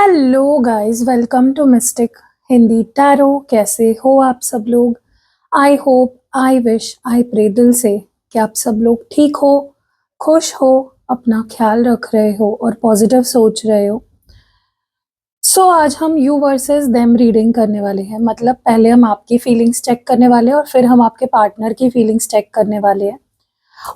Hello guys, welcome to mystic Hindi tarot. कैसे हो आप सब लोग? I hope, I wish, I pray दिल से कि आप सब लोग ठीक हो, खुश हो, अपना ख्याल रख रहे हो और पॉजिटिव सोच रहे हो। आज हम यू वर्सेस देम रीडिंग करने वाले हैं। मतलब पहले हम आपकी फीलिंग्स चेक करने वाले हैं और फिर हम आपके पार्टनर की फीलिंग्स चेक करने वाले हैं।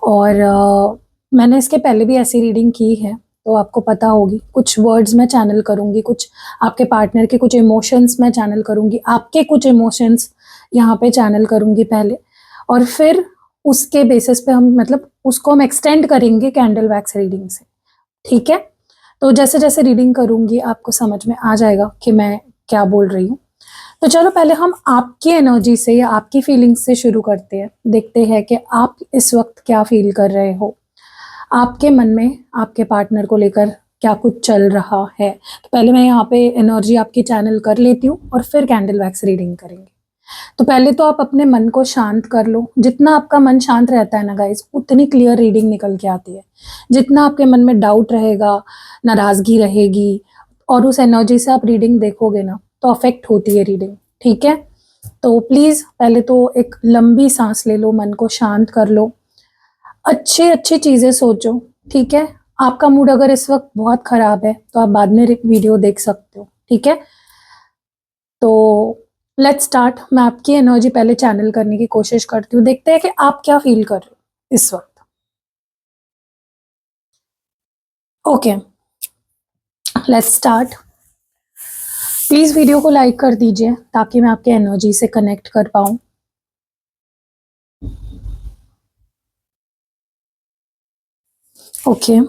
और मैंने इसके पहले भी ऐसी रीडिंग की है तो आपको पता होगी। कुछ वर्ड्स मैं चैनल करूँगी, कुछ आपके पार्टनर के कुछ इमोशंस मैं चैनल करूँगी, आपके कुछ इमोशंस यहाँ पे चैनल करूँगी पहले, और फिर उसके बेसिस पे हम मतलब उसको हम एक्सटेंड करेंगे कैंडल वैक्स रीडिंग से। ठीक है? तो जैसे जैसे रीडिंग करूँगी आपको समझ में आ जाएगा कि मैं क्या बोल रही हूँ। तो चलो पहले हम आपकी एनर्जी से या आपकी फीलिंग्स से शुरू करते हैं। देखते हैं कि आप इस वक्त क्या फील कर रहे हो, आपके मन में आपके पार्टनर को लेकर क्या कुछ चल रहा है। तो पहले मैं यहाँ पे एनर्जी आपकी चैनल कर लेती हूँ और फिर कैंडल वैक्स रीडिंग करेंगे। तो पहले तो आप अपने मन को शांत कर लो। जितना आपका मन शांत रहता है ना गाइस, उतनी क्लियर रीडिंग निकल के आती है। जितना आपके मन में डाउट रहेगा, नाराजगी रहेगी, और उस एनर्जी से आप रीडिंग देखोगे ना, तो अफेक्ट होती है रीडिंग। ठीक है? तो प्लीज पहले तो एक लंबी सांस ले लो, मन को शांत कर लो, अच्छी अच्छी चीजें सोचो। ठीक है? आपका मूड अगर इस वक्त बहुत खराब है तो आप बाद में वीडियो देख सकते हो। ठीक है? तो लेट्स स्टार्ट। मैं आपकी एनर्जी पहले चैनल करने की कोशिश करती हूँ। देखते हैं कि आप क्या फील कर रहे हो इस वक्त। Okay, let's start. Please video को लाइक कर दीजिए ताकि मैं आपके एनर्जी से कनेक्ट कर पाऊं। Okay,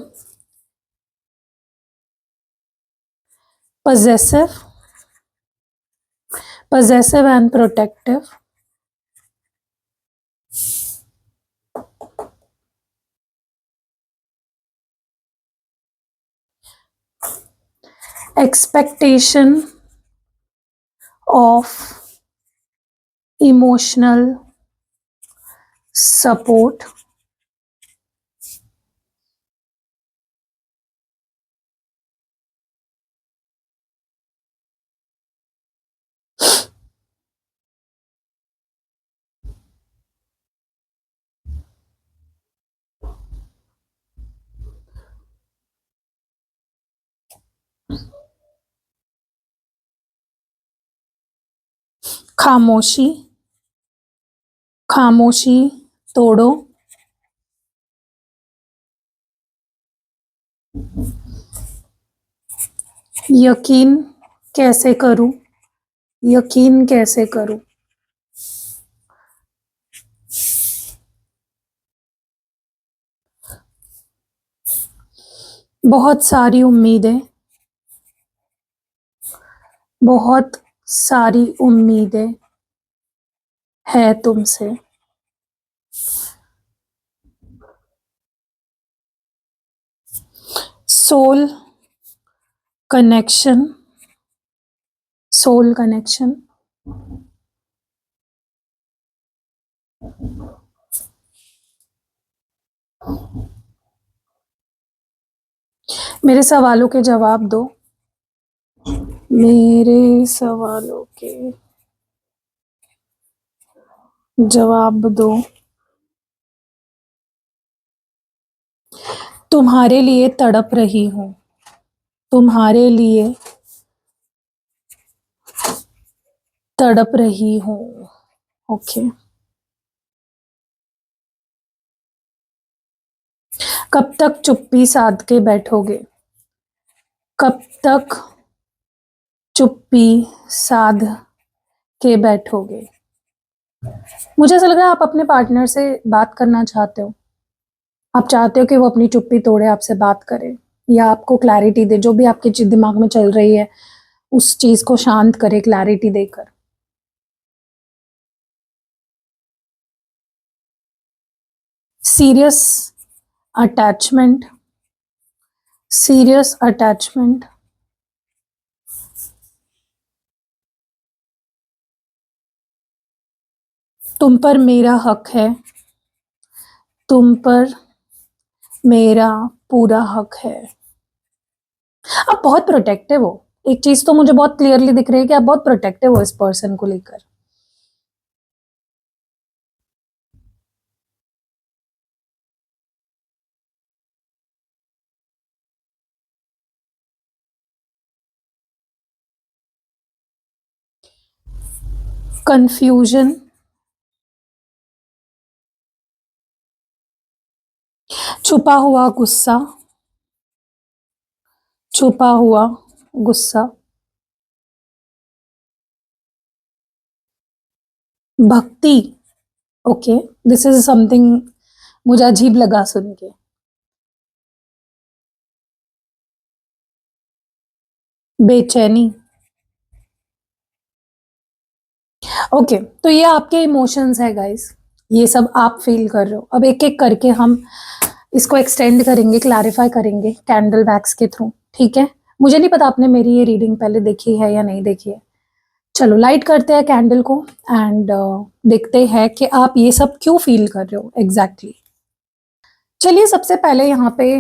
possessive and protective, expectation of emotional support, खामोशी, खामोशी तोड़ो, यकीन कैसे करूं, यकीन कैसे करूं, बहुत सारी उम्मीदें, बहुत सारी उम्मीदें है तुमसे, सोल कनेक्शन, सोल कनेक्शन, मेरे सवालों के जवाब दो, मेरे सवालों के जवाब दो। तुम्हारे लिए तड़प रही हूं, तुम्हारे लिए तड़प रही हूं। ओके, कब तक चुप्पी साध के बैठोगे, कब तक चुप्पी साध के बैठोगे। मुझे ऐसा लग रहा है आप अपने पार्टनर से बात करना चाहते हो। आप चाहते हो कि वो अपनी चुप्पी तोड़े, आपसे बात करे या आपको क्लैरिटी दे। जो भी आपके दिमाग में चल रही है उस चीज को शांत करे, क्लैरिटी देकर। सीरियस अटैचमेंट, सीरियस अटैचमेंट, तुम पर मेरा हक है, तुम पर मेरा पूरा हक है। आप बहुत प्रोटेक्टिव हो, एक चीज तो मुझे बहुत क्लियरली दिख रही है कि आप बहुत प्रोटेक्टिव हो इस पर्सन को लेकर। कंफ्यूजन, छुपा हुआ गुस्सा, छुपा हुआ गुस्सा, भक्ति। ओके, दिस इज समथिंग मुझे अजीब लगा सुन के। बेचैनी। ओके, तो ये आपके इमोशंस है गाइस, ये सब आप फील कर रहे हो। अब एक एक करके हम इसको एक्सटेंड करेंगे, क्लैरिफाई करेंगे कैंडल वैक्स के थ्रू, ठीक है। मुझे नहीं पता आपने मेरी ये रीडिंग पहले देखी है या नहीं देखी है। चलो लाइट करते हैं कैंडल को एंड देखते हैं कि आप ये सब क्यों फील कर रहे हो एग्जैक्टली। चलिए सबसे पहले यहाँ पे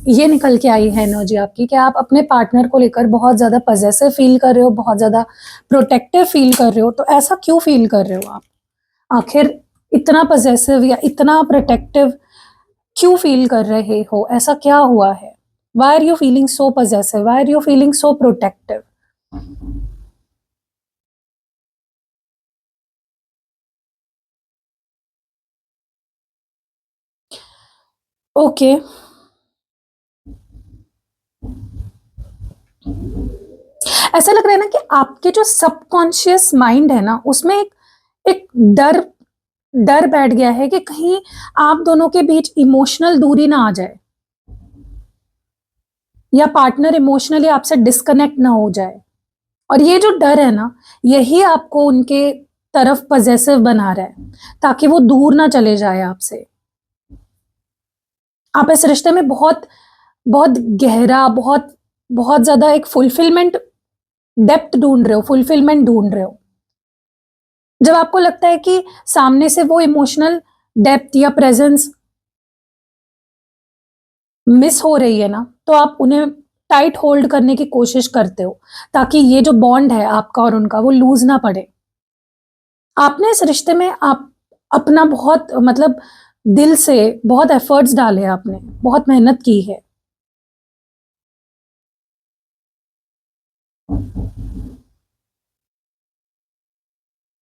ये निकल के आई है एनर्जी आपकी कि आप अपने पार्टनर को लेकर बहुत ज्यादा पजेसिव फील कर रहे हो, बहुत ज्यादा प्रोटेक्टिव फील कर रहे हो। तो ऐसा क्यों फील कर रहे हो आप? आखिर इतना पजेसिव या इतना प्रोटेक्टिव क्यों फील कर रहे हो? ऐसा क्या हुआ है? Why are you feeling so possessive? Why are you feeling so protective? Okay, ऐसा लग रहा है ना कि आपके जो सबकॉन्शियस माइंड है ना, उसमें एक डर डर बैठ गया है कि कहीं आप दोनों के बीच इमोशनल दूरी ना आ जाए, या पार्टनर इमोशनली आपसे डिस्कनेक्ट ना हो जाए। और ये जो डर है ना, यही आपको उनके तरफ पजेसिव बना रहा है, ताकि वो दूर ना चले जाए आपसे। आप इस रिश्ते में बहुत बहुत गहरा, बहुत बहुत ज्यादा एक फुलफिलमेंट डेप्थ ढूंढ रहे हो, फुलफिलमेंट ढूंढ रहे हो। जब आपको लगता है कि सामने से वो इमोशनल डेप्थ या प्रेजेंस मिस हो रही है ना, तो आप उन्हें टाइट होल्ड करने की कोशिश करते हो, ताकि ये जो बॉन्ड है आपका और उनका, वो लूज ना पड़े। आपने इस रिश्ते में आप अपना बहुत मतलब दिल से बहुत एफर्ट्स डाले, आपने बहुत मेहनत की है।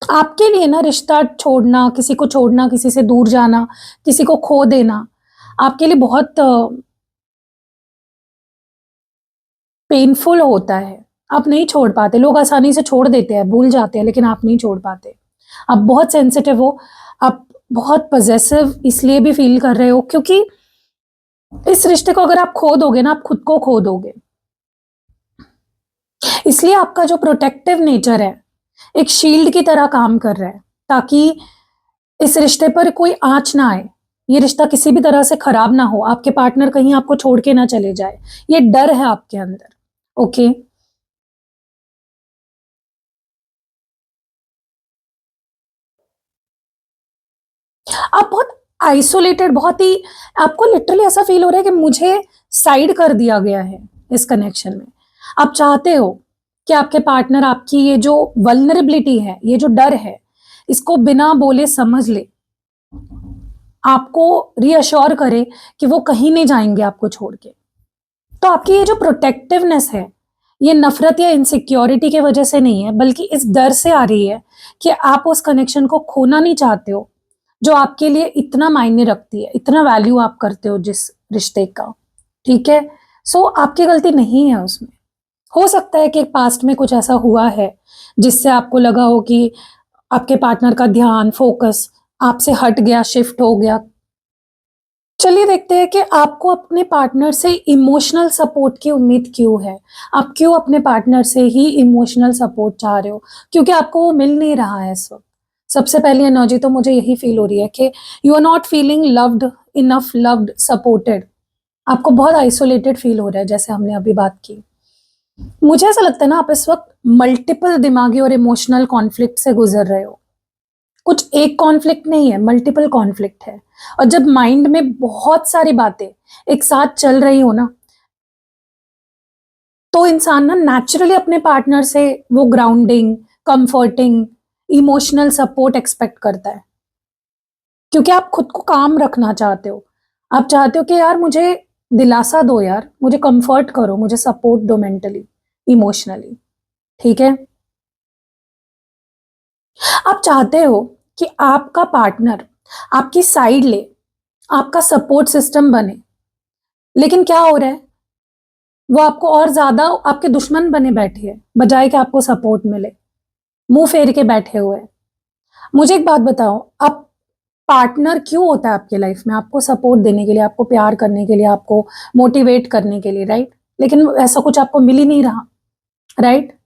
आपके लिए ना रिश्ता छोड़ना, किसी को छोड़ना, किसी से दूर जाना, किसी को खो देना, आपके लिए बहुत पेनफुल होता है। आप नहीं छोड़ पाते, लोग आसानी से छोड़ देते हैं, भूल जाते हैं, लेकिन आप नहीं छोड़ पाते। आप बहुत सेंसिटिव हो, आप बहुत पजेसिव इसलिए भी फील कर रहे हो क्योंकि इस रिश्ते को अगर आप खो दोगे ना, आप खुद को खो दोगे। इसलिए आपका जो प्रोटेक्टिव नेचर है एक शील्ड की तरह काम कर रहा है, ताकि इस रिश्ते पर कोई आंच ना आए, ये रिश्ता किसी भी तरह से खराब ना हो, आपके पार्टनर कहीं आपको छोड़ के ना चले जाए। ये डर है आपके अंदर। ओके, आप बहुत आइसोलेटेड, बहुत ही आपको लिटरली ऐसा फील हो रहा है कि मुझे साइड कर दिया गया है इस कनेक्शन में। आप चाहते हो कि आपके पार्टनर आपकी ये जो वल्नरेबिलिटी है, ये जो डर है, इसको बिना बोले समझ ले, आपको रीअश्योर करे कि वो कहीं नहीं जाएंगे आपको छोड़ के। तो आपकी ये जो प्रोटेक्टिवनेस है, ये नफरत या इनसिक्योरिटी की वजह से नहीं है, बल्कि इस डर से आ रही है कि आप उस कनेक्शन को खोना नहीं चाहते हो, जो आपके लिए इतना मायने रखती है, इतना वैल्यू आप करते हो जिस रिश्ते का। ठीक है, सो आपकी गलती नहीं है उसमें। हो सकता है कि पास्ट में कुछ ऐसा हुआ है जिससे आपको लगा हो कि आपके पार्टनर का ध्यान, फोकस आपसे हट गया, शिफ्ट हो गया। चलिए देखते हैं कि आपको अपने पार्टनर से इमोशनल सपोर्ट की उम्मीद क्यों है। आप क्यों अपने पार्टनर से ही इमोशनल सपोर्ट चाह रहे हो? क्योंकि आपको वो मिल नहीं रहा है इस वक्त। सबसे पहली एनर्जी तो मुझे यही फील हो रही है कि you are not feeling loved enough, loved, supported. आपको बहुत आइसोलेटेड फील हो रहा है, जैसे हमने अभी बात की। मुझे ऐसा लगता है ना, आप इस वक्त मल्टीपल दिमागी और इमोशनल कॉन्फ्लिक्ट से गुजर रहे हो। कुछ एक कॉन्फ्लिक्ट नहीं है, मल्टीपल कॉन्फ्लिक्ट है। और जब माइंड में बहुत सारी बातें एक साथ चल रही हो ना, तो इंसान ना नेचुरली अपने पार्टनर से वो grounding, comforting, emotional support expect करता है, क्योंकि आप खुद को काम रखना चाहते हो। आप चाहते हो कि यार मुझे दिलासा दो, यार मुझे कंफर्ट करो, मुझे सपोर्ट दो मेंटली, इमोशनली। ठीक है, आप चाहते हो कि आपका पार्टनर आपकी साइड ले, आपका सपोर्ट सिस्टम बने, लेकिन क्या हो रहा है, वो आपको और ज्यादा आपके दुश्मन बने बैठे हैं, बजाय कि आपको सपोर्ट मिले, मुंह फेर के बैठे हुए हैं। मुझे एक बात बताओ, आप पार्टनर क्यों होता है आपके लाइफ में? आपको सपोर्ट देने के लिए, आपको प्यार करने के लिए, आपको मोटिवेट करने के लिए, राइट? लेकिन ऐसा कुछ आपको मिल ही नहीं रहा, राइट?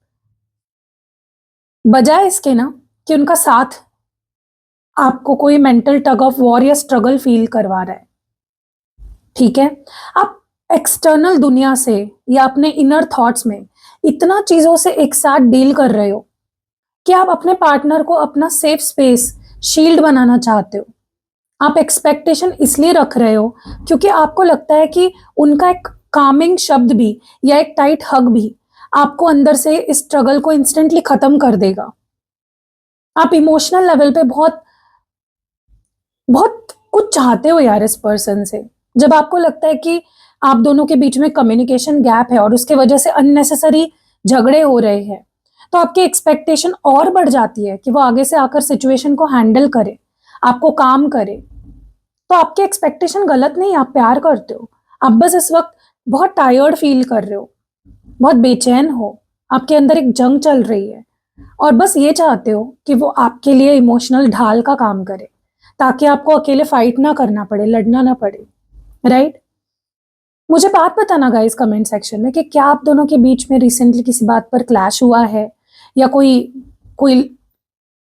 बजाय इसके ना कि उनका साथ आपको कोई मेंटल टग ऑफ वॉर या स्ट्रगल फील करवा रहा है, ठीक है? आप एक्सटर्नल दुनिया से या अपने इनर थॉट्स में इतना चीजों से एक साथ डील कर रहे हो कि आप अपने पार्टनर को अपना सेफ स्पेस, शील्ड बनाना चाहते हो। आप एक्सपेक्टेशन इसलिए रख रहे हो क्योंकि आपको लगता है कि उनका एक कामिंग शब्द भी या एक टाइट हग भी आपको अंदर से इस स्ट्रगल को इंस्टेंटली खत्म कर देगा। आप इमोशनल लेवल पे बहुत बहुत कुछ चाहते हो यार इस पर्सन से। जब आपको लगता है कि आप दोनों के बीच में कम्युनिकेशन गैप है और उसके वजह से अननेसेसरी झगड़े हो रहे हैं, तो आपकी एक्सपेक्टेशन और बढ़ जाती है कि वो आगे से आकर सिचुएशन को हैंडल करे, आपको काम करे। तो आपकी एक्सपेक्टेशन गलत नहीं, आप प्यार करते हो। आप बस इस वक्त बहुत टायर्ड फील कर रहे हो, बहुत बेचैन हो, आपके अंदर एक जंग चल रही है, और बस ये चाहते हो कि वो आपके लिए इमोशनल ढाल का काम करे, ताकि आपको अकेले फाइट ना करना पड़े, लड़ना ना पड़े, राइट? मुझे बात बताना गाइस कमेंट सेक्शन में कि क्या आप दोनों के बीच में रिसेंटली किसी बात पर क्लैश हुआ है, या कोई कोई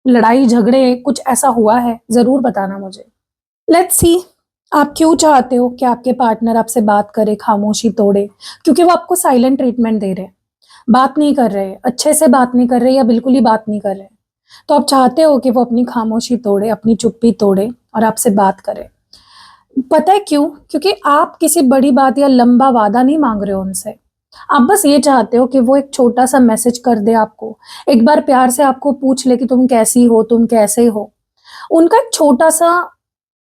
लड़ाई झगड़े कुछ ऐसा हुआ है, जरूर बताना मुझे। लेट्स सी, आप क्यों चाहते हो कि आपके पार्टनर आपसे बात करे, खामोशी तोड़े? क्योंकि वो आपको साइलेंट ट्रीटमेंट दे रहे हैं, बात नहीं कर रहे, अच्छे से बात नहीं कर रहे, या बिल्कुल ही बात नहीं कर रहे। तो आप चाहते हो कि वो अपनी खामोशी तोड़े, अपनी चुप्पी तोड़े और आपसे बात करे। पता है क्यों? क्योंकि आप किसी बड़ी बात या लंबा वादा नहीं मांग रहे हो उनसे। आप बस ये चाहते हो कि वो एक छोटा सा मैसेज कर दे आपको, एक बार प्यार से आपको पूछ ले कि तुम कैसी हो, तुम कैसे हो। उनका एक छोटा सा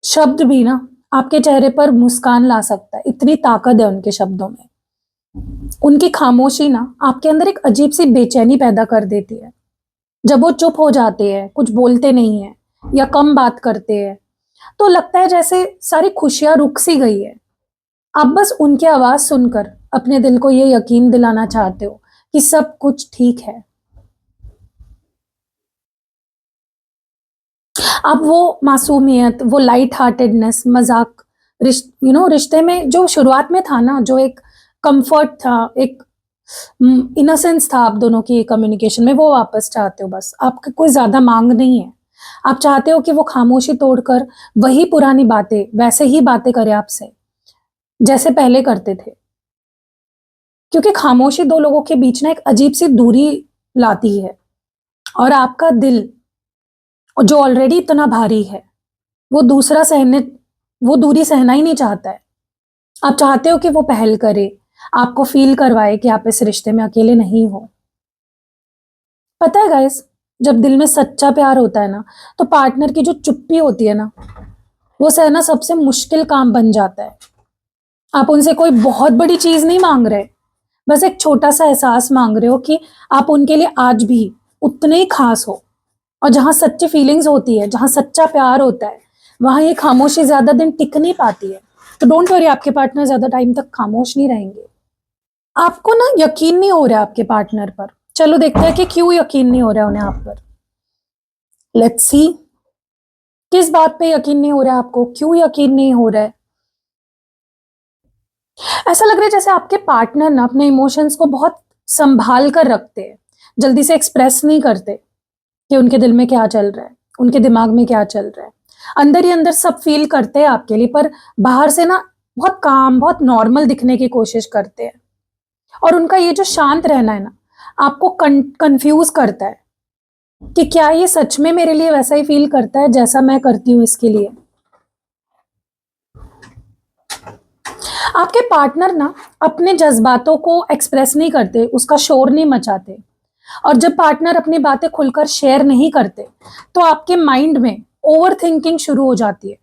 शब्द भी ना आपके चेहरे पर मुस्कान ला सकता है, इतनी ताकत है उनके शब्दों में। उनकी खामोशी ना आपके अंदर एक अजीब सी बेचैनी पैदा कर देती है। जब वो चुप हो जाते हैं, कुछ बोलते नहीं है या कम बात करते हैं, तो लगता है जैसे सारी खुशियां रुक सी गई है। आप बस उनकी आवाज सुनकर अपने दिल को ये यकीन दिलाना चाहते हो कि सब कुछ ठीक है। अब वो मासूमियत, वो लाइट हार्टेडनेस, मजाक, रिश्ते में जो शुरुआत में था ना, जो एक कंफर्ट था, एक इनोसेंस था आप दोनों की कम्युनिकेशन में, वो वापस चाहते हो। बस आपका कोई ज्यादा मांग नहीं है। आप चाहते हो कि वो खामोशी तोड़कर वही पुरानी बातें, वैसे ही बातें करे आपसे जैसे पहले करते थे। क्योंकि खामोशी दो लोगों के बीच ना एक अजीब सी दूरी लाती है, और आपका दिल जो ऑलरेडी इतना भारी है, वो दूसरा सहने वो दूरी सहना ही नहीं चाहता है। आप चाहते हो कि वो पहल करे, आपको फील करवाए कि आप इस रिश्ते में अकेले नहीं हो। पता है गाइस, जब दिल में सच्चा प्यार होता है ना, तो पार्टनर की जो चुप्पी होती है ना, वो सहना सबसे मुश्किल काम बन जाता है। आप उनसे कोई बहुत बड़ी चीज नहीं मांग रहे, बस एक छोटा सा एहसास मांग रहे हो कि आप उनके लिए आज भी उतने ही खास हो। और जहां सच्ची फीलिंग्स होती है, जहां सच्चा प्यार होता है, वहां ये खामोशी ज्यादा दिन टिक नहीं पाती है। तो डोंट वरी, आपके पार्टनर ज्यादा टाइम तक खामोश नहीं रहेंगे। आपको ना यकीन नहीं हो रहा है आपके पार्टनर पर। चलो देखते हैं कि क्यों यकीन नहीं हो रहा है उन्हें आप पर। लेट्स सी, किस बात पे यकीन नहीं हो रहा है आपको, क्यों यकीन नहीं हो रहा है? ऐसा लग रहा है जैसे आपके पार्टनर ना अपने इमोशंस को बहुत संभाल कर रखते हैं, जल्दी से एक्सप्रेस नहीं करते कि उनके दिल में क्या चल रहा है, उनके दिमाग में क्या चल रहा है। अंदर ही अंदर सब फील करते हैं आपके लिए, पर बाहर से ना बहुत काम, बहुत नॉर्मल दिखने की कोशिश करते हैं। और उनका ये जो शांत रहना है ना, आपको कंफ्यूज करता है कि क्या ये सच में मेरे लिए वैसा ही फील करता है जैसा मैं करती हूँ इसके लिए। आपके पार्टनर ना अपने जज्बातों को एक्सप्रेस नहीं करते, उसका शोर नहीं मचाते, और जब पार्टनर अपनी बातें खुलकर शेयर नहीं करते तो आपके माइंड में ओवर थिंकिंग शुरू हो जाती है,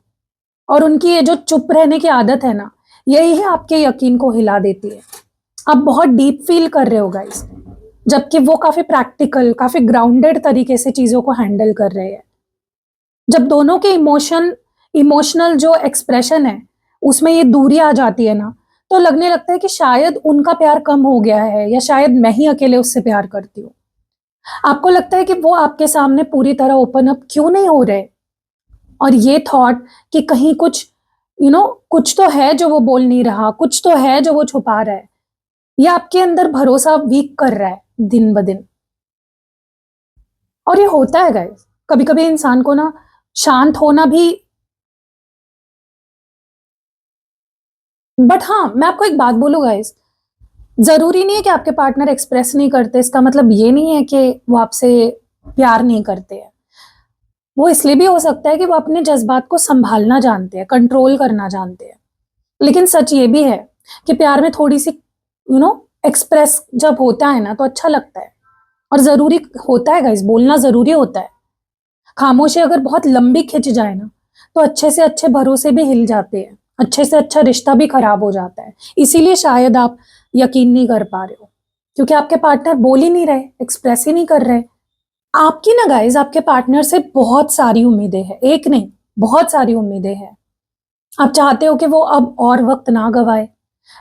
और उनकी ये जो चुप रहने की आदत है ना, यही है आपके यकीन को हिला देती है। आप बहुत डीप फील कर रहे हो गाइस, जबकि वो काफी प्रैक्टिकल, काफी ग्राउंडेड तरीके से चीजों को हैंडल कर रहे हैं। जब दोनों के इमोशनल जो एक्सप्रेशन है उसमें ये दूरी आ जाती है ना, तो लगने लगता है कि शायद उनका प्यार कम हो गया है, या शायद मैं ही अकेले उससे प्यार करती हूँ। आपको लगता है कि वो आपके सामने पूरी तरह ओपन अप क्यों नहीं हो रहे, और ये थॉट कि कहीं कुछ कुछ तो है जो वो बोल नहीं रहा, कुछ तो है जो वो छुपा रहा है, ये आपके अंदर भरोसा वीक कर रहा है दिन ब दिन। और ये होता है गाइस, कभी कभी इंसान को ना शांत होना भी। बट हाँ, मैं आपको एक बात बोलूं गाइस, जरूरी नहीं है कि आपके पार्टनर एक्सप्रेस नहीं करते, इसका मतलब ये नहीं है कि वो आपसे प्यार नहीं करते हैं। वो इसलिए भी हो सकता है कि वो अपने जज्बात को संभालना जानते हैं, कंट्रोल करना जानते हैं। लेकिन सच ये भी है कि प्यार में थोड़ी सी एक्सप्रेस जब होता है ना, तो अच्छा लगता है, और जरूरी होता है गाइस, बोलना जरूरी होता है। खामोशी अगर बहुत लंबी खिंच जाए ना, तो अच्छे से अच्छे भरोसे भी हिल जाते हैं, अच्छे से अच्छा रिश्ता भी खराब हो जाता है। इसीलिए शायद आप यकीन नहीं कर पा रहे हो, क्योंकि आपके पार्टनर बोल ही नहीं रहे, एक्सप्रेस ही नहीं कर रहे। आपकी ना गाइज आपके पार्टनर से बहुत सारी उम्मीदें हैं, एक नहीं बहुत सारी उम्मीदें हैं। आप चाहते हो कि वो अब और वक्त ना गवाए,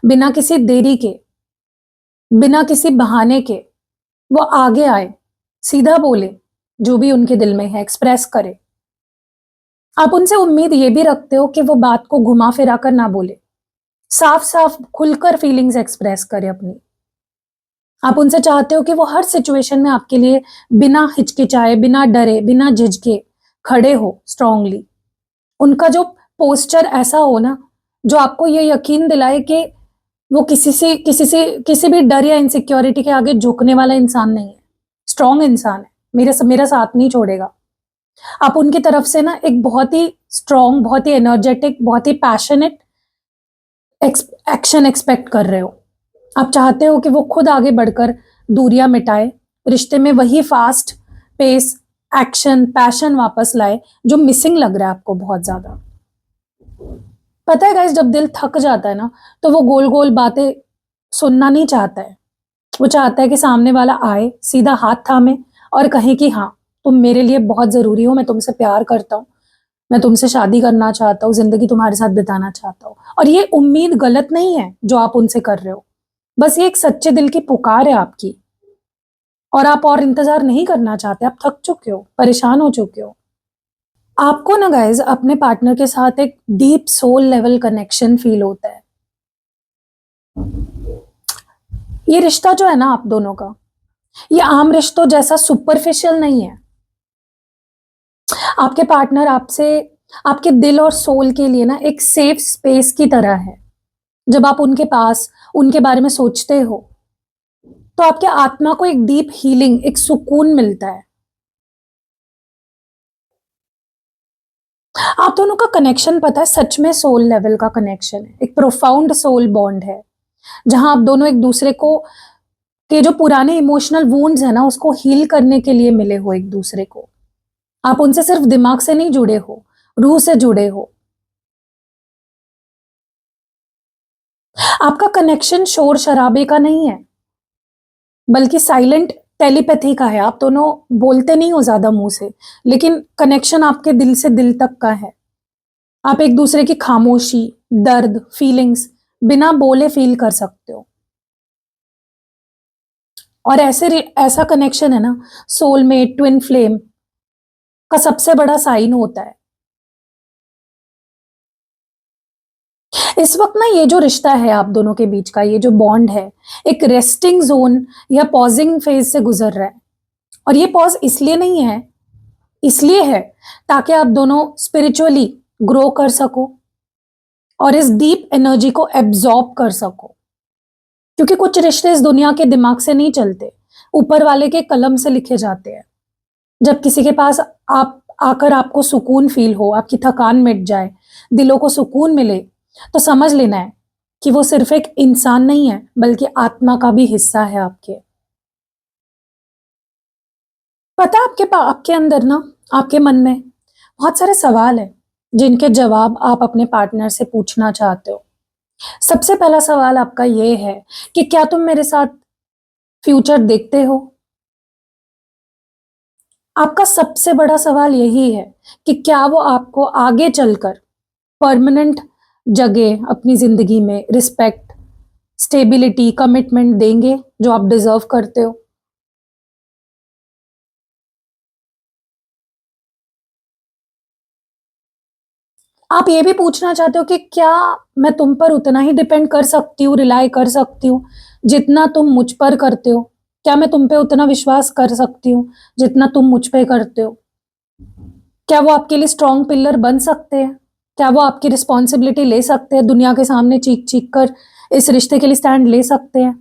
बिना किसी देरी के, बिना किसी बहाने के वो आगे आए, सीधा बोले, जो भी उनके दिल में है एक्सप्रेस करे। आप उनसे उम्मीद ये भी रखते हो कि वो बात को घुमा फिरा कर ना बोले, साफ साफ खुलकर फीलिंग्स एक्सप्रेस करे अपनी। आप उनसे चाहते हो कि वो हर सिचुएशन में आपके लिए बिना हिचकिचाए, बिना डरे, बिना झिझके खड़े हो स्ट्रांगली। उनका जो पोस्चर ऐसा हो ना, जो आपको ये यकीन दिलाए कि वो किसी भी डर या इनसिक्योरिटी के आगे झुकने वाला इंसान नहीं है, स्ट्रांग इंसान है, मेरा साथ नहीं छोड़ेगा। आप उनकी तरफ से ना एक बहुत ही स्ट्रांग, बहुत ही एनर्जेटिक, बहुत ही पैशनेट एक्शन एक्सपेक्ट कर रहे हो। आप चाहते हो कि वो खुद आगे बढ़कर दूरियां मिटाए, रिश्ते में वही फास्ट पेस, एक्शन, पैशन वापस लाए जो मिसिंग लग रहा है आपको बहुत ज्यादा। पता है गाइस, जब दिल थक जाता है ना, तो वो गोल गोल बातें सुनना नहीं चाहता है। वो चाहता है कि सामने वाला आए, सीधा हाथ थामे और कहे कि हाँ, तुम मेरे लिए बहुत जरूरी हो, मैं तुमसे प्यार करता हूँ, मैं तुमसे शादी करना चाहता हूँ, जिंदगी तुम्हारे साथ बिताना चाहता हूँ। और ये उम्मीद गलत नहीं है जो आप उनसे कर रहे हो, बस ये एक सच्चे दिल की पुकार है आपकी। और आप और इंतजार नहीं करना चाहते, आप थक चुके हो, परेशान हो चुके हो। आपको ना गाइज अपने पार्टनर के साथ एक deep soul level connection feel होता है। ये रिश्ता जो है ना आप दोनों का, ये आम रिश्तों जैसा सुपरफिशियल नहीं है। आपके पार्टनर आपसे, आपके दिल और सोल के लिए ना एक सेफ स्पेस की तरह है। जब आप उनके पास उनके बारे में सोचते हो, तो आपके आत्मा को एक डीप हीलिंग, एक सुकून मिलता है। आप दोनों का कनेक्शन पता है सच में सोल लेवल का कनेक्शन है, एक प्रोफाउंड सोल बॉन्ड है, जहां आप दोनों एक दूसरे को के जो पुराने इमोशनल वुंड्स है ना, उसको हील करने के लिए मिले हो एक दूसरे को। आप उनसे सिर्फ दिमाग से नहीं जुड़े हो, रूह से जुड़े हो। आपका कनेक्शन शोर शराबे का नहीं है, बल्कि साइलेंट टेलीपैथी का है। आप दोनों बोलते नहीं हो ज्यादा मुंह से, लेकिन कनेक्शन आपके दिल से दिल तक का है। आप एक दूसरे की खामोशी, दर्द, फीलिंग्स बिना बोले फील कर सकते हो। और ऐसा कनेक्शन है ना, सोलमेट, ट्विन फ्लेम का सबसे बड़ा साइन होता है। इस वक्त ना ये जो रिश्ता है आप दोनों के बीच का, ये जो बॉन्ड है, एक रेस्टिंग जोन या पॉजिंग फेज से गुजर रहा है। और ये पॉज इसलिए नहीं है, इसलिए है ताकि आप दोनों स्पिरिचुअली ग्रो कर सको और इस डीप एनर्जी को एब्जॉर्ब कर सको। क्योंकि कुछ रिश्ते इस दुनिया के दिमाग से नहीं चलते, ऊपर वाले के कलम से लिखे जाते हैं। जब किसी के पास आप आकर आपको सुकून फील हो, आपकी थकान मिट जाए, दिलों को सुकून मिले, तो समझ लेना है कि वो सिर्फ एक इंसान नहीं है बल्कि आत्मा का भी हिस्सा है आपके। पता है आपके अंदर ना, आपके मन में बहुत सारे सवाल हैं जिनके जवाब आप अपने पार्टनर से पूछना चाहते हो। सबसे पहला सवाल आपका ये है कि क्या तुम मेरे साथ फ्यूचर देखते हो? आपका सबसे बड़ा सवाल यही है कि क्या वो आपको आगे चलकर परमानेंट जगह अपनी जिंदगी में, रिस्पेक्ट, स्टेबिलिटी, कमिटमेंट देंगे जो आप डिजर्व करते हो। आप ये भी पूछना चाहते हो कि क्या मैं तुम पर उतना ही डिपेंड कर सकती हूँ, रिलाई कर सकती हूँ जितना तुम मुझ पर करते हो? क्या मैं तुम पे उतना विश्वास कर सकती हूँ जितना तुम मुझ पे करते हो? क्या वो आपके लिए स्ट्रॉन्ग पिलर बन सकते हैं? क्या वो आपकी रिस्पॉन्सिबिलिटी ले सकते हैं, दुनिया के सामने चीख चीख कर इस रिश्ते के लिए स्टैंड ले सकते हैं?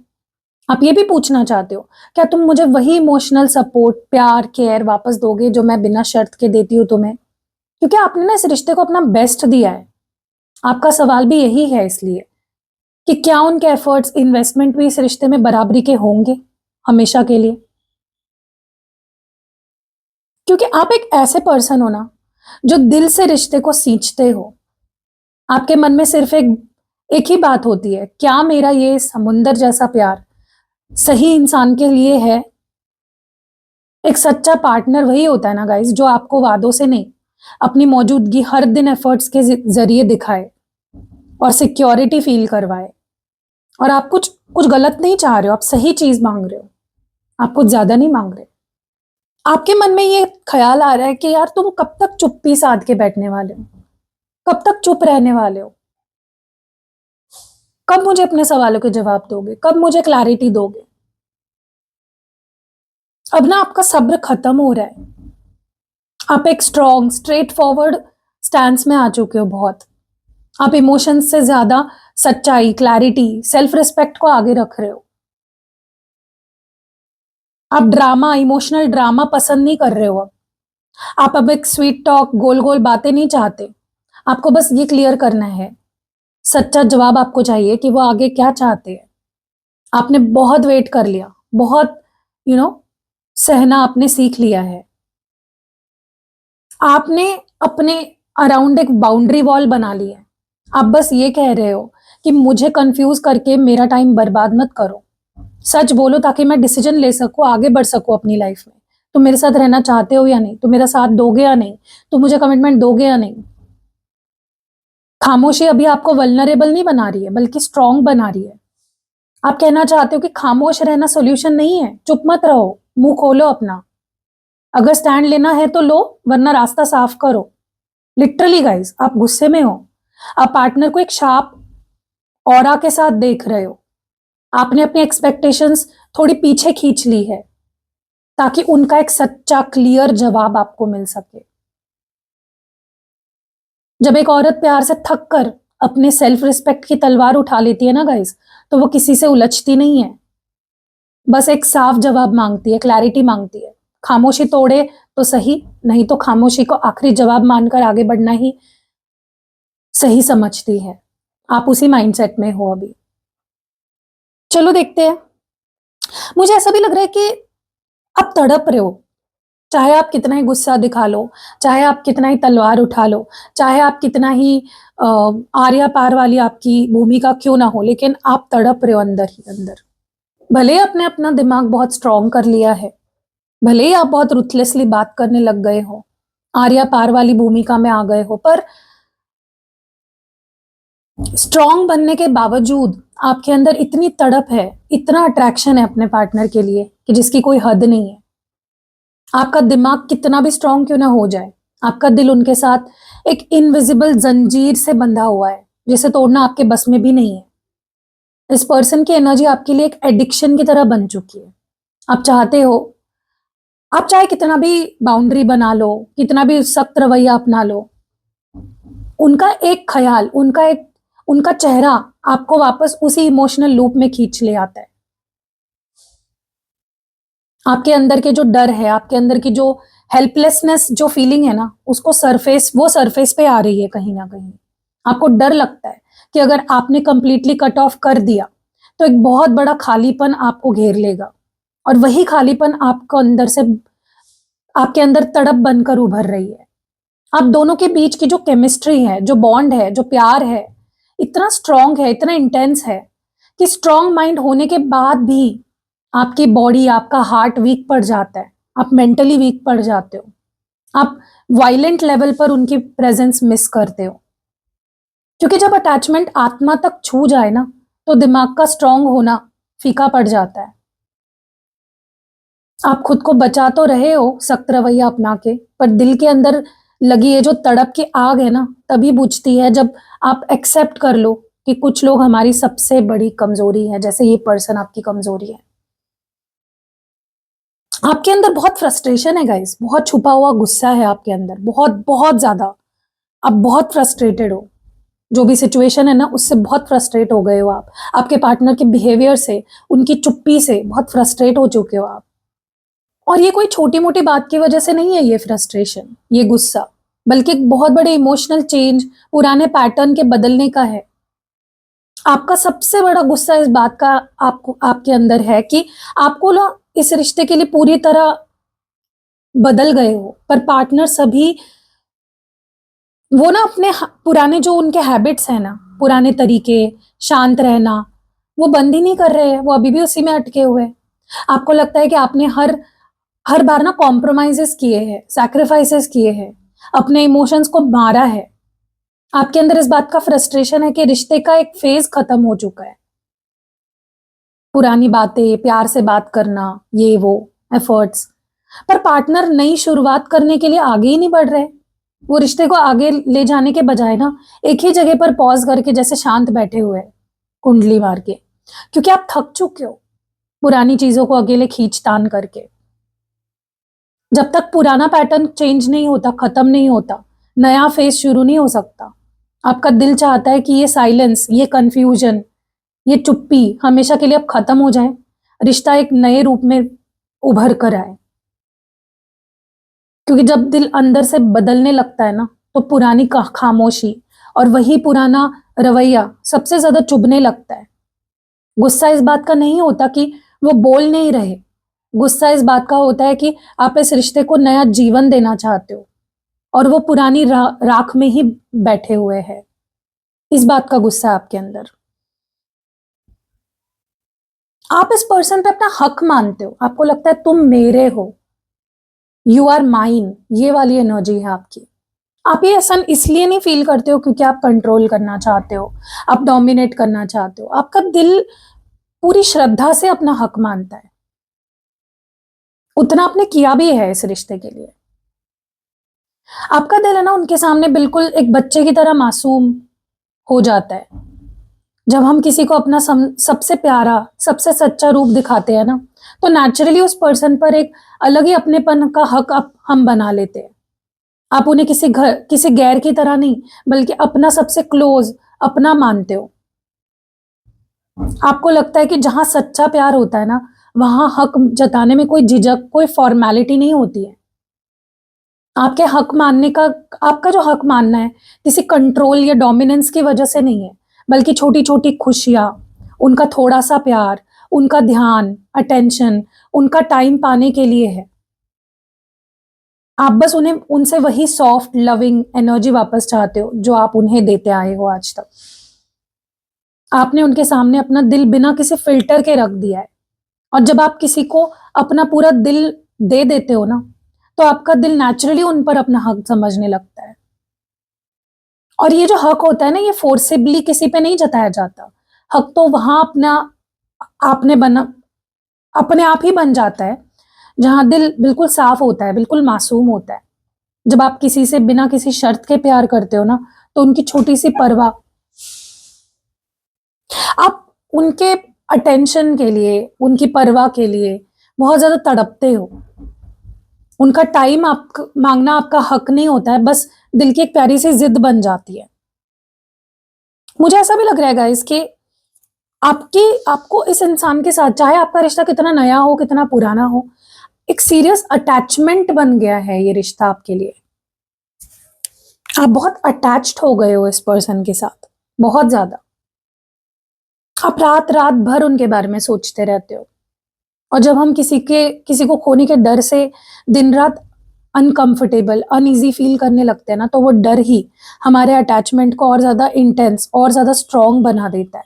आप ये भी पूछना चाहते हो, क्या तुम मुझे वही इमोशनल सपोर्ट, प्यार, केयर वापस दोगे जो मैं बिना शर्त के देती हूँ तुम्हें? क्योंकि आपने ना इस रिश्ते को अपना बेस्ट दिया है। आपका सवाल भी यही है इसलिए कि क्या उनके एफर्ट्स, इन्वेस्टमेंट भी इस रिश्ते में बराबरी के होंगे हमेशा के लिए? क्योंकि आप एक ऐसे पर्सन हो ना जो दिल से रिश्ते को सींचते हो। आपके मन में सिर्फ एक ही बात होती है, क्या मेरा ये समुंदर जैसा प्यार सही इंसान के लिए है? एक सच्चा पार्टनर वही होता है ना गाइस, जो आपको वादों से नहीं, अपनी मौजूदगी हर दिन एफर्ट्स के जरिए दिखाए और सिक्योरिटी फील करवाए। और आप कुछ कुछ गलत नहीं चाह रहे हो, आप सही चीज मांग रहे हो, आप कुछ ज्यादा नहीं मांग रहे। आपके मन में ये ख्याल आ रहा है कि यार तुम कब तक चुप्पी साध के बैठने वाले हो, कब तक चुप रहने वाले हो, कब मुझे अपने सवालों के जवाब दोगे, कब मुझे क्लैरिटी दोगे? अब ना आपका सब्र खत्म हो रहा है। आप एक स्ट्रॉन्ग, स्ट्रेट फॉरवर्ड स्टैंस में आ चुके हो बहुत। आप इमोशंस से ज्यादा सच्चाई, क्लैरिटी, सेल्फ रिस्पेक्ट को आगे रख रहे हो। आप ड्रामा, इमोशनल ड्रामा पसंद नहीं कर रहे हो। आप अब एक स्वीट टॉक, गोल गोल बातें नहीं चाहते। आपको बस ये क्लियर करना है, सच्चा जवाब आपको चाहिए कि वो आगे क्या चाहते हैं। आपने बहुत वेट कर लिया, बहुत यू you नो सहना आपने सीख लिया है। आपने अपने अराउंड एक बाउंड्री वॉल बना ली है। आप बस ये कह रहे हो कि मुझे कंफ्यूज करके मेरा टाइम बर्बाद मत करो, सच बोलो ताकि मैं डिसीजन ले सकूं, आगे बढ़ सकूं अपनी लाइफ में। तुम मेरे साथ रहना चाहते हो या नहीं, तुम मेरा साथ दोगे या नहीं, तुम मुझे कमिटमेंट दोगे या नहीं? खामोशी अभी आपको वल्नरेबल नहीं बना रही है बल्कि स्ट्रांग बना रही है। आप कहना चाहते हो कि खामोश रहना सोल्यूशन नहीं है, चुप मत रहो, मुंह खोलो अपना। अगर स्टैंड लेना है तो लो, वरना रास्ता साफ करो। लिटरली गाइस, आप गुस्से में हो। आप पार्टनर को एक शार्प ऑरा के साथ देख रहे हो। आपने अपनी एक्सपेक्टेशंस थोड़ी पीछे खींच ली है ताकि उनका एक सच्चा, क्लियर जवाब आपको मिल सके। जब एक औरत प्यार से थक कर अपने सेल्फ रिस्पेक्ट की तलवार उठा लेती है ना गाइस, तो वो किसी से उलझती नहीं है, बस एक साफ जवाब मांगती है, क्लैरिटी मांगती है। खामोशी तोड़े तो सही, नहीं तो खामोशी को आखिरी जवाब मानकर आगे बढ़ना ही सही समझती है। आप उसी माइंडसेट में हो अभी। चलो देखते हैं। मुझे ऐसा भी लग रहा है कि आप तड़प रहे हो, चाहे आप कितना ही गुस्सा दिखा लो, चाहे आप कितना ही तलवार उठा लो, चाहे आप कितना ही आर्या पार वाली आपकी भूमिका क्यों ना हो, लेकिन आप तड़प रहे हो अंदर ही अंदर। भले ही आपने अपना दिमाग बहुत स्ट्रांग कर लिया है, भले ही आप बहुत रुथलेसली बात करने लग गए हो, आर्या पार वाली भूमिका में आ गए हो, पर स्ट्रांग बनने के बावजूद आपके अंदर इतनी तड़प है, इतना अट्रैक्शन है अपने पार्टनर के लिए कि जिसकी कोई हद नहीं है। आपका दिमाग कितना भी स्ट्रांग क्यों ना हो जाए, आपका दिल उनके साथ एक इनविजिबल जंजीर से बंधा हुआ है जिसे तोड़ना आपके बस में भी नहीं है। इस पर्सन की एनर्जी आपके लिए एक एडिक्शन की तरह बन चुकी है। आप चाहते हो, आप चाहे कितना भी बाउंड्री बना लो, कितना भी सख्त रवैया अपना लो, उनका एक ख्याल, उनका चेहरा आपको वापस उसी इमोशनल लूप में खींच ले आता है। आपके अंदर के जो डर है, आपके अंदर की जो हेल्पलेसनेस, जो फीलिंग है ना, वो सरफेस पे आ रही है कहीं ना कहीं। आपको डर लगता है कि अगर आपने कंप्लीटली कट ऑफ कर दिया तो एक बहुत बड़ा खालीपन आपको घेर लेगा, और वही खालीपन आपको अंदर से, आपके अंदर तड़प बनकर उभर रही है। आप दोनों के बीच की जो केमिस्ट्री है, जो बॉन्ड है, जो प्यार है, इतना स्ट्रांग है, इतना इंटेंस है कि स्ट्रांग माइंड होने के बाद भी आपकी बॉडी, आपका हार्ट वीक पड़ जाता है, आप मेंटली वीक पड़ जाते हो, आप वायलेंट लेवल पर उनकी प्रेजेंस मिस करते हो। क्योंकि जब अटैचमेंट आत्मा तक छू जाए ना, तो दिमाग का स्ट्रांग होना फीका पड़ जाता है। आप खुद को बचा तो रहे हो सख्त रवैया अपना के, पर दिल के अंदर लगी ये जो तड़प की आग है ना, तभी बुझती है जब आप एक्सेप्ट कर लो कि कुछ लोग हमारी सबसे बड़ी कमजोरी है, जैसे ये पर्सन आपकी कमजोरी है। आपके अंदर बहुत फ्रस्ट्रेशन है गाइस, बहुत छुपा हुआ गुस्सा है आपके अंदर, बहुत बहुत ज्यादा। आप बहुत फ्रस्ट्रेटेड हो, जो भी सिचुएशन है ना उससे बहुत फ्रस्ट्रेट हो गए हो आप, आपके पार्टनर के बिहेवियर से, उनकी चुप्पी से बहुत फ्रस्ट्रेट हो चुके हो आप। और ये कोई छोटी मोटी बात की वजह से नहीं है ये फ्रस्ट्रेशन, ये गुस्सा, बल्कि एक बहुत बड़े इमोशनल चेंज, पुराने पैटर्न के बदलने का है। आपका सबसे बड़ा गुस्सा इस बात का आपको, आपके अंदर है कि आपको ना इस रिश्ते के लिए पूरी तरह बदल गए हो, पर पार्टनर सभी वो ना अपने पुराने जो उनके हैबिट्स हैं ना, पुराने तरीके, शांत रहना, वो बंद ही नहीं कर रहे हैं, वो अभी भी उसी में अटके हुए हैं। आपको लगता है कि आपने हर हर बार ना कॉम्प्रोमाइजेस किए हैं, सैक्रिफाइसेस किए हैं, अपने इमोशंस को मारा है। आपके अंदर इस बात का फ्रस्ट्रेशन है कि रिश्ते का एक फेज खत्म हो चुका है। पुरानी बातें, प्यार से बात करना, ये वो एफर्ट्स, पर पार्टनर नई शुरुआत करने के लिए आगे ही नहीं बढ़ रहे। वो रिश्ते को आगे ले जाने के बजाय ना एक ही जगह पर पॉज करके जैसे शांत बैठे हुए हैं, कुंडली मार के, क्योंकि आप थक चुके हो पुरानी चीजों को अकेले खींचतान करके। जब तक पुराना पैटर्न चेंज नहीं होता, खत्म नहीं होता, नया फेज शुरू नहीं हो सकता। आपका दिल चाहता है कि ये साइलेंस, ये कंफ्यूजन, ये चुप्पी हमेशा के लिए अब खत्म हो जाए, रिश्ता एक नए रूप में उभर कर आए। क्योंकि जब दिल अंदर से बदलने लगता है ना, तो पुरानी खामोशी और वही पुराना रवैया सबसे ज्यादा चुभने लगता है। गुस्सा इस बात का नहीं होता कि वो बोल नहीं रहे, गुस्सा इस बात का होता है कि आप इस रिश्ते को नया जीवन देना चाहते हो, और वो पुरानी राख में ही बैठे हुए हैं। इस बात का गुस्सा आपके अंदर। आप इस पर्सन पे अपना हक मानते हो, आपको लगता है तुम मेरे हो, यू आर माइन, ये वाली एनर्जी है आपकी। आप ये ऐसा इसलिए नहीं फील करते हो क्योंकि आप कंट्रोल करना चाहते हो, आप डोमिनेट करना चाहते हो। आपका दिल पूरी श्रद्धा से अपना हक मानता है, उतना आपने किया भी है इस रिश्ते के लिए। आपका दिल है ना उनके सामने बिल्कुल एक बच्चे की तरह मासूम हो जाता है। जब हम किसी को अपना सबसे प्यारा, सबसे सच्चा रूप दिखाते हैं ना, तो नेचुरली उस पर्सन पर एक अलग ही अपनेपन का हक हम बना लेते हैं। आप उन्हें किसी गैर की तरह नहीं, बल्कि अपना सबसे क्लोज अपना मानते हो। आपको लगता है कि जहां सच्चा प्यार होता है ना, वहां हक जताने में कोई झिझक, कोई फॉर्मेलिटी नहीं होती है। आपके हक मानने का, आपका जो हक मानना है किसी कंट्रोल या डोमिनेंस की वजह से नहीं है, बल्कि छोटी छोटी खुशियां, उनका थोड़ा सा प्यार, उनका ध्यान, अटेंशन, उनका टाइम पाने के लिए है। आप बस उन्हें, उनसे वही सॉफ्ट लविंग एनर्जी वापस चाहते हो जो आप उन्हें देते आए हो आज तक। आपने उनके सामने अपना दिल बिना किसी फिल्टर के रख दिया है, और जब आप किसी को अपना पूरा दिल दे देते हो ना, तो आपका दिल नेचुरली उन पर अपना हक समझने लगता है। और ये जो हक होता है ना, ये फोर्सिबली किसी पे नहीं जताया जाता। हक तो वहां अपना आपने बना, अपने आप ही बन जाता है, जहां दिल बिल्कुल साफ होता है, बिल्कुल मासूम होता है। जब आप किसी से बिना किसी शर्त के प्यार करते हो ना, तो उनकी छोटी सी परवाह, आप उनके अटेंशन के लिए, उनकी परवाह के लिए बहुत ज्यादा तड़पते हो। उनका टाइम आप मांगना आपका हक नहीं होता है, बस दिल की एक प्यारी सी जिद बन जाती है। मुझे ऐसा भी लग रहा है गाइस कि आपको इस इंसान के साथ, चाहे आपका रिश्ता कितना नया हो, कितना पुराना हो, एक सीरियस अटैचमेंट बन गया है ये रिश्ता आपके लिए। आप बहुत अटैच्ड हो गए हो इस पर्सन के साथ। बहुत ज्यादा। आप रात रात भर उनके बारे में सोचते रहते हो। और जब हम किसी को खोने के डर से दिन रात अनकंफर्टेबल, अनईजी फील करने लगते हैं ना, तो वो डर ही हमारे अटैचमेंट को और ज्यादा इंटेंस और ज्यादा स्ट्रांग बना देता है।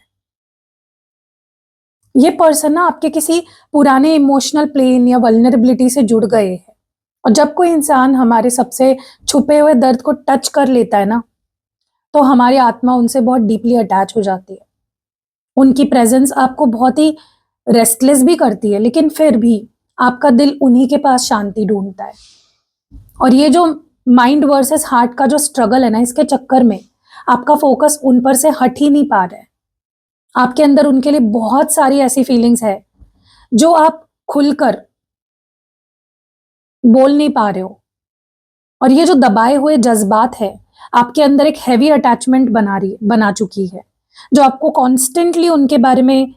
ये पर्सन ना आपके किसी पुराने इमोशनल प्लेन या वल्नरेबिलिटी से जुड़ गए हैं। और जब कोई इंसान हमारे सबसे छुपे हुए दर्द को टच कर लेता है ना, तो हमारी आत्मा उनसे बहुत डीपली अटैच हो जाती है। उनकी प्रेजेंस आपको बहुत ही रेस्टलेस भी करती है, लेकिन फिर भी आपका दिल उन्हीं के पास शांति ढूंढता है। और ये जो माइंड वर्सेस हार्ट का जो स्ट्रगल है ना, इसके चक्कर में आपका फोकस उन पर से हट ही नहीं पा रहा है। आपके अंदर उनके लिए बहुत सारी ऐसी फीलिंग्स है जो आप खुलकर बोल नहीं पा रहे हो। और ये जो दबाए हुए जज्बात है, आपके अंदर एक हैवी अटैचमेंट बना चुकी है, जो आपको कॉन्स्टेंटली उनके बारे में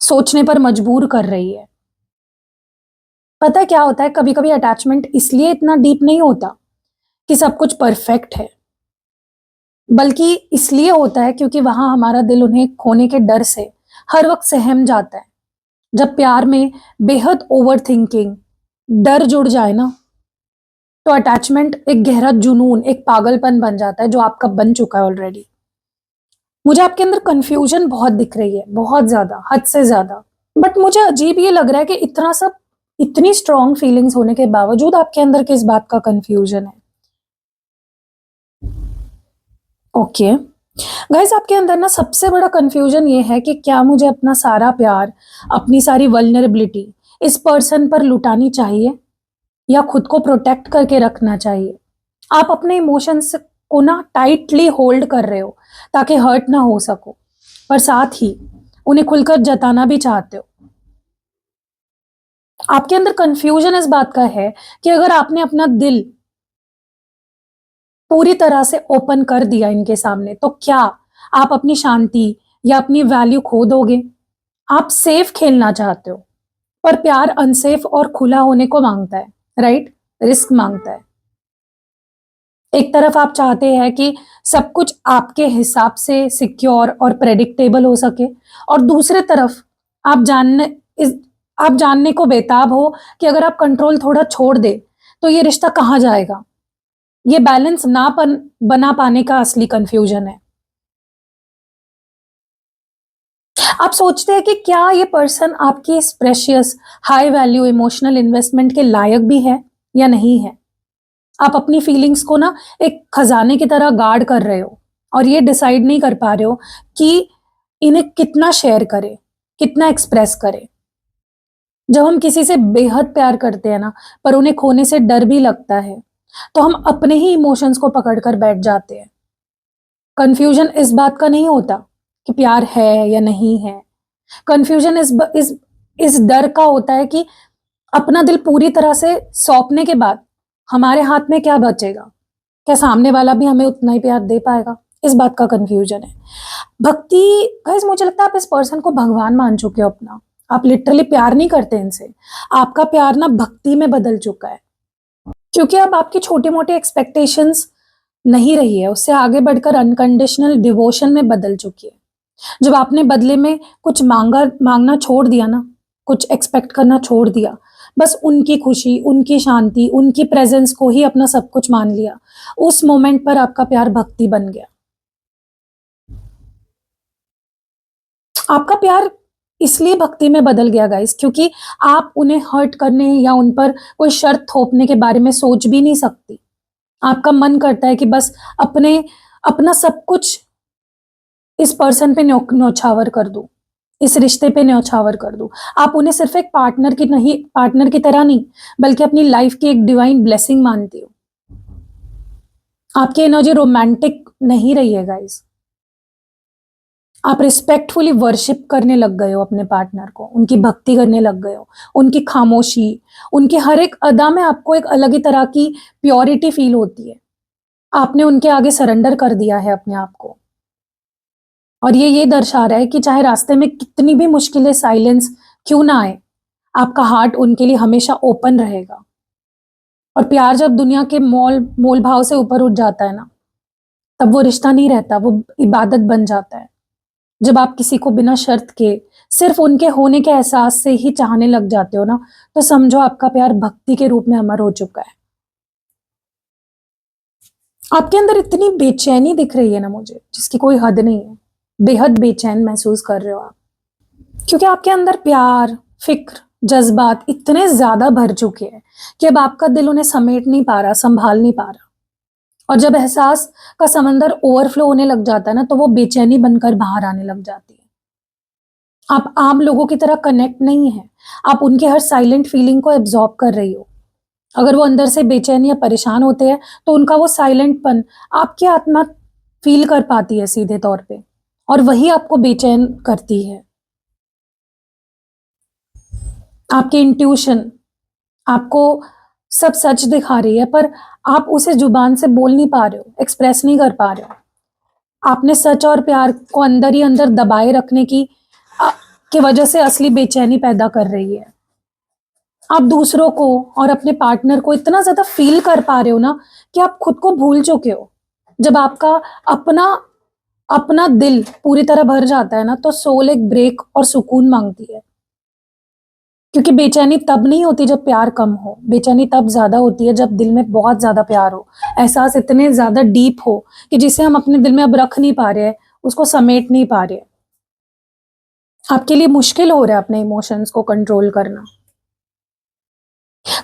सोचने पर मजबूर कर रही है। पता है क्या होता है, कभी कभी अटैचमेंट इसलिए इतना डीप नहीं होता कि सब कुछ परफेक्ट है, बल्कि इसलिए होता है क्योंकि वहां हमारा दिल उन्हें खोने के डर से हर वक्त सहम जाता है। जब प्यार में बेहद ओवर थिंकिंग, डर जुड़ जाए ना, तो अटैचमेंट एक गहरा जुनून, एक पागलपन बन जाता है, जो आपका बन चुका है ऑलरेडी। मुझे आपके अंदर कंफ्यूजन बहुत दिख रही है, बहुत ज्यादा, हद से ज्यादा। बट मुझे अजीब ये लग रहा है कि इतना सब, इतनी स्ट्रॉन्ग फीलिंग्स होने के बावजूद आपके अंदर किस बात का कंफ्यूजन है। ओके गाइस, आपके अंदर ना सबसे बड़ा कंफ्यूजन ये है कि क्या मुझे अपना सारा प्यार, अपनी सारी वल्नरेबिलिटी इस पर्सन पर लुटानी चाहिए, या खुद को प्रोटेक्ट करके रखना चाहिए। आप अपने इमोशंस को ना टाइटली होल्ड कर रहे हो ताकि हर्ट ना हो सको, पर साथ ही उन्हें खुलकर जताना भी चाहते हो। आपके अंदर कंफ्यूजन इस बात का है कि अगर आपने अपना दिल पूरी तरह से ओपन कर दिया इनके सामने, तो क्या आप अपनी शांति या अपनी वैल्यू खो दोगे। आप सेफ खेलना चाहते हो, पर प्यार अनसेफ और खुला होने को मांगता है, राइट, रिस्क मांगता है। एक तरफ आप चाहते हैं कि सब कुछ आपके हिसाब से सिक्योर और प्रेडिक्टेबल हो सके, और दूसरे तरफ आप जानने इस आप जानने को बेताब हो कि अगर आप कंट्रोल थोड़ा छोड़ दे तो ये रिश्ता कहाँ जाएगा। ये बैलेंस बना पाने का असली कंफ्यूजन है। आप सोचते हैं कि क्या ये पर्सन आपकी इस precious, high value emotional investment के लायक भी है या नहीं है। आप अपनी फीलिंग्स को ना एक खजाने की तरह गार्ड कर रहे हो, और ये डिसाइड नहीं कर पा रहे हो कि इन्हें कितना शेयर करे, कितना एक्सप्रेस करे। जब हम किसी से बेहद प्यार करते हैं ना, पर उन्हें खोने से डर भी लगता है, तो हम अपने ही इमोशंस को पकड़कर बैठ जाते हैं। कंफ्यूजन इस बात का नहीं होता कि प्यार है या नहीं है। कंफ्यूजन इस डर का होता है कि अपना दिल पूरी तरह से सौंपने के बाद हमारे हाथ में क्या बचेगा, क्या सामने वाला भी हमें उतना ही प्यार दे पाएगा। इस बात का कंफ्यूजन है। भक्ति, गाइस मुझे लगता है आप इस पर्सन को भगवान मान चुके हो अपना। आप लिटरली प्यार नहीं करते इनसे, आपका प्यार ना भक्ति में बदल चुका है, क्योंकि अब आपकी छोटी मोटी एक्सपेक्टेशंस नहीं रही है, उससे आगे बढ़कर अनकंडीशनल डिवोशन में बदल चुकी है। जब आपने बदले में कुछ मांगना छोड़ दिया ना, कुछ एक्सपेक्ट करना छोड़ दिया, बस उनकी खुशी, उनकी शांति, उनकी प्रेजेंस को ही अपना सब कुछ मान लिया, उस मोमेंट पर आपका प्यार भक्ति बन गया। आपका प्यार इसलिए भक्ति में बदल गया गाइस, क्योंकि आप उन्हें हर्ट करने या उन पर कोई शर्त थोपने के बारे में सोच भी नहीं सकती। आपका मन करता है कि बस अपना सब कुछ इस पर्सन पे न्यौछावर कर दूं, इस रिश्ते पे न्यौछावर कर दूं। आप उन्हें सिर्फ एक पार्टनर की तरह नहीं, बल्कि अपनी लाइफ की एक डिवाइन ब्लेसिंग मानती हो। आपकी एनर्जी रोमांटिक नहीं रही है गाइस, आप रिस्पेक्टफुली वर्शिप करने लग गए हो अपने पार्टनर को, उनकी भक्ति करने लग गए हो। उनकी खामोशी, उनकी हर एक अदा में आपको एक अलग ही तरह की प्योरिटी फील होती है। आपने उनके आगे सरेंडर कर दिया है अपने आप को, और ये दर्शा रहा है कि चाहे रास्ते में कितनी भी मुश्किलें, साइलेंस क्यों ना आए, आपका हार्ट उनके लिए हमेशा ओपन रहेगा। और प्यार जब दुनिया के मोल भाव से ऊपर उठ जाता है ना, तब वो रिश्ता नहीं रहता, वो इबादत बन जाता है। जब आप किसी को बिना शर्त के सिर्फ उनके होने के एहसास से ही चाहने लग जाते हो ना, तो समझो आपका प्यार भक्ति के रूप में अमर हो चुका है। आपके अंदर इतनी बेचैनी दिख रही है ना मुझे, जिसकी कोई हद नहीं है। बेहद बेचैन महसूस कर रहे हो आप, क्योंकि आपके अंदर प्यार, फिक्र, जज्बात इतने ज्यादा भर चुके हैं कि अब आपका दिल उन्हें समेट नहीं पा रहा, संभाल नहीं पा रहा। और जब एहसास का समंदर ओवरफ्लो होने लग जाता है ना, तो वो बेचैनी बनकर बाहर आने लग जाती है। आप आम लोगों की तरह कनेक्ट नहीं है, आप उनके हर साइलेंट फीलिंग को एब्जॉर्ब कर रही हो। अगर वो अंदर से बेचैन या परेशान होते हैं, तो उनका वो साइलेंटपन आपकी आत्मा फील कर पाती है सीधे तौर पे, और वही आपको बेचैन करती है। आपकी इंट्यूशन आपको सब सच दिखा रही है, पर आप उसे जुबान से बोल नहीं पा रहे हो, एक्सप्रेस नहीं कर पा रहे हो। आपने सच और प्यार को अंदर ही अंदर दबाए रखने की वजह से असली बेचैनी पैदा कर रही है। आप दूसरों को और अपने पार्टनर को इतना ज्यादा फील कर पा रहे हो ना, कि आप खुद को भूल चुके हो। जब आपका अपना अपना दिल पूरी तरह भर जाता है ना, तो सोल एक ब्रेक और सुकून मांगती है। क्योंकि बेचैनी तब नहीं होती जब प्यार कम हो, बेचैनी तब ज्यादा होती है जब दिल में बहुत ज्यादा प्यार हो, एहसास इतने ज्यादा डीप हो कि जिसे हम अपने दिल में अब रख नहीं पा रहे हैं, उसको समेट नहीं पा रहे हैं। आपके लिए मुश्किल हो रहा है अपने इमोशंस को कंट्रोल करना।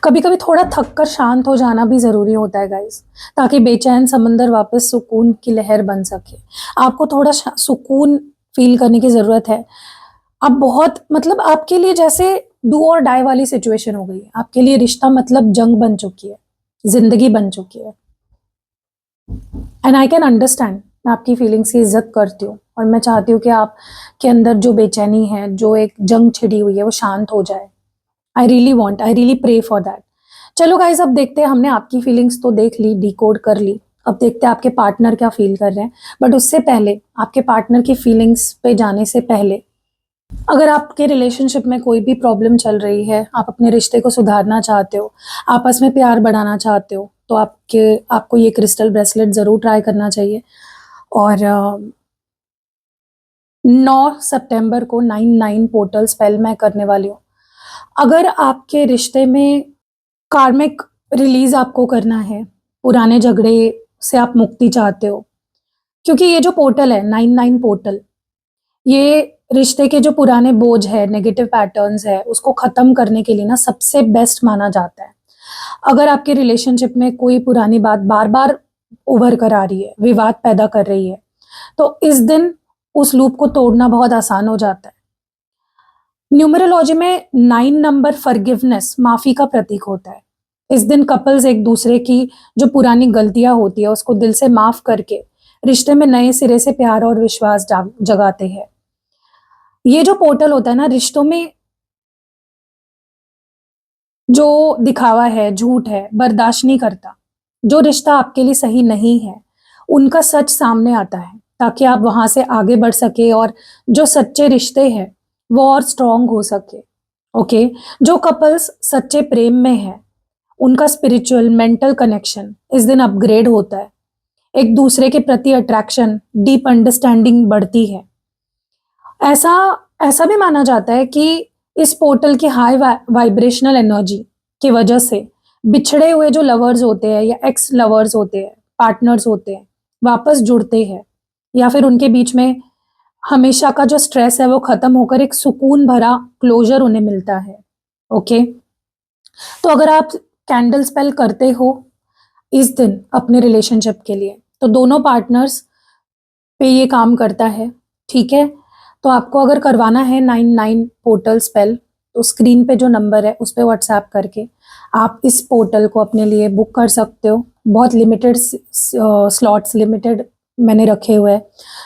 कभी कभी थोड़ा थक कर शांत हो जाना भी जरूरी होता है गाइस, ताकि बेचैन समंदर वापस सुकून की लहर बन सके। आपको थोड़ा सुकून फील करने की जरूरत है। आप बहुत मतलब आपके लिए जैसे डू और डाई वाली सिचुएशन हो गई है। आपके लिए रिश्ता मतलब जंग बन चुकी है, जिंदगी बन चुकी है। एंड आई कैन अंडरस्टैंड, मैं आपकी फीलिंग्स की इज्जत करती हूँ, और मैं चाहती हूँ कि आपके अंदर जो बेचैनी है, जो एक जंग छिड़ी हुई है, वो शांत हो जाए। I really pray for that. चलो गाइज, अब देखते हैं, हमने आपकी फीलिंग्स तो देख ली, डिकोड कर ली। अब देखते हैं आपके पार्टनर क्या फील कर रहे हैं। बट उससे पहले, आपके पार्टनर की फीलिंग्स पे जाने से पहले, अगर आपके रिलेशनशिप में कोई भी प्रॉब्लम चल रही है, आप अपने रिश्ते को सुधारना चाहते हो, आपस में प्यार बढ़ाना चाहते हो, तो आपको ये क्रिस्टल ब्रेसलेट जरूर ट्राई करना चाहिए। और 9 सितंबर को 9/9 पोर्टल स्पेल मैं करने वाली हूँ। अगर आपके रिश्ते में कार्मिक रिलीज आपको करना है, पुराने झगड़े से आप मुक्ति चाहते हो, क्योंकि ये जो पोर्टल है 9/9 पोर्टल, ये रिश्ते के जो पुराने बोझ है, नेगेटिव पैटर्न्स है, उसको खत्म करने के लिए ना सबसे बेस्ट माना जाता है। अगर आपके रिलेशनशिप में कोई पुरानी बात बार बार उभर कर आ रही है, विवाद पैदा कर रही है, तो इस दिन उस लूप को तोड़ना बहुत आसान हो जाता है। न्यूमरोलॉजी में 9 नंबर फॉरगिवनेस, माफी का प्रतीक होता है। इस दिन कपल्स एक दूसरे की जो पुरानी गलतियां होती है, उसको दिल से माफ करके रिश्ते में नए सिरे से प्यार और विश्वास जगाते हैं। ये जो पोर्टल होता है ना, रिश्तों में जो दिखावा है, झूठ है, बर्दाश्त नहीं करता। जो रिश्ता आपके लिए सही नहीं है, उनका सच सामने आता है, ताकि आप वहां से आगे बढ़ सके और जो सच्चे रिश्ते हैं वो और स्ट्रांग हो सके। ओके, जो कपल्स सच्चे प्रेम में है, उनका स्पिरिचुअल मेंटल कनेक्शन इस दिन अपग्रेड होता है। एक दूसरे के प्रति अट्रैक्शन, डीप अंडरस्टैंडिंग बढ़ती है। ऐसा ऐसा भी माना जाता है कि इस पोर्टल की हाई वाइब्रेशनल एनर्जी की वजह से बिछड़े हुए जो लवर्स होते हैं, या एक्स लवर्स होते हैं, पार्टनर्स होते हैं, वापस जुड़ते हैं, या फिर उनके बीच में हमेशा का जो स्ट्रेस है वो खत्म होकर एक सुकून भरा क्लोजर उन्हें मिलता है। ओके, तो अगर आप कैंडल स्पेल करते हो इस दिन अपने रिलेशनशिप के लिए, तो दोनों पार्टनर्स पे ये काम करता है। ठीक है, तो आपको अगर करवाना है 9/9 पोर्टल स्पेल, तो स्क्रीन पे जो नंबर है उस पर व्हाट्सएप करके आप इस पोर्टल को अपने लिए बुक कर सकते हो। बहुत लिमिटेड स्लॉट्स, लिमिटेड मैंने रखे हुए हैं,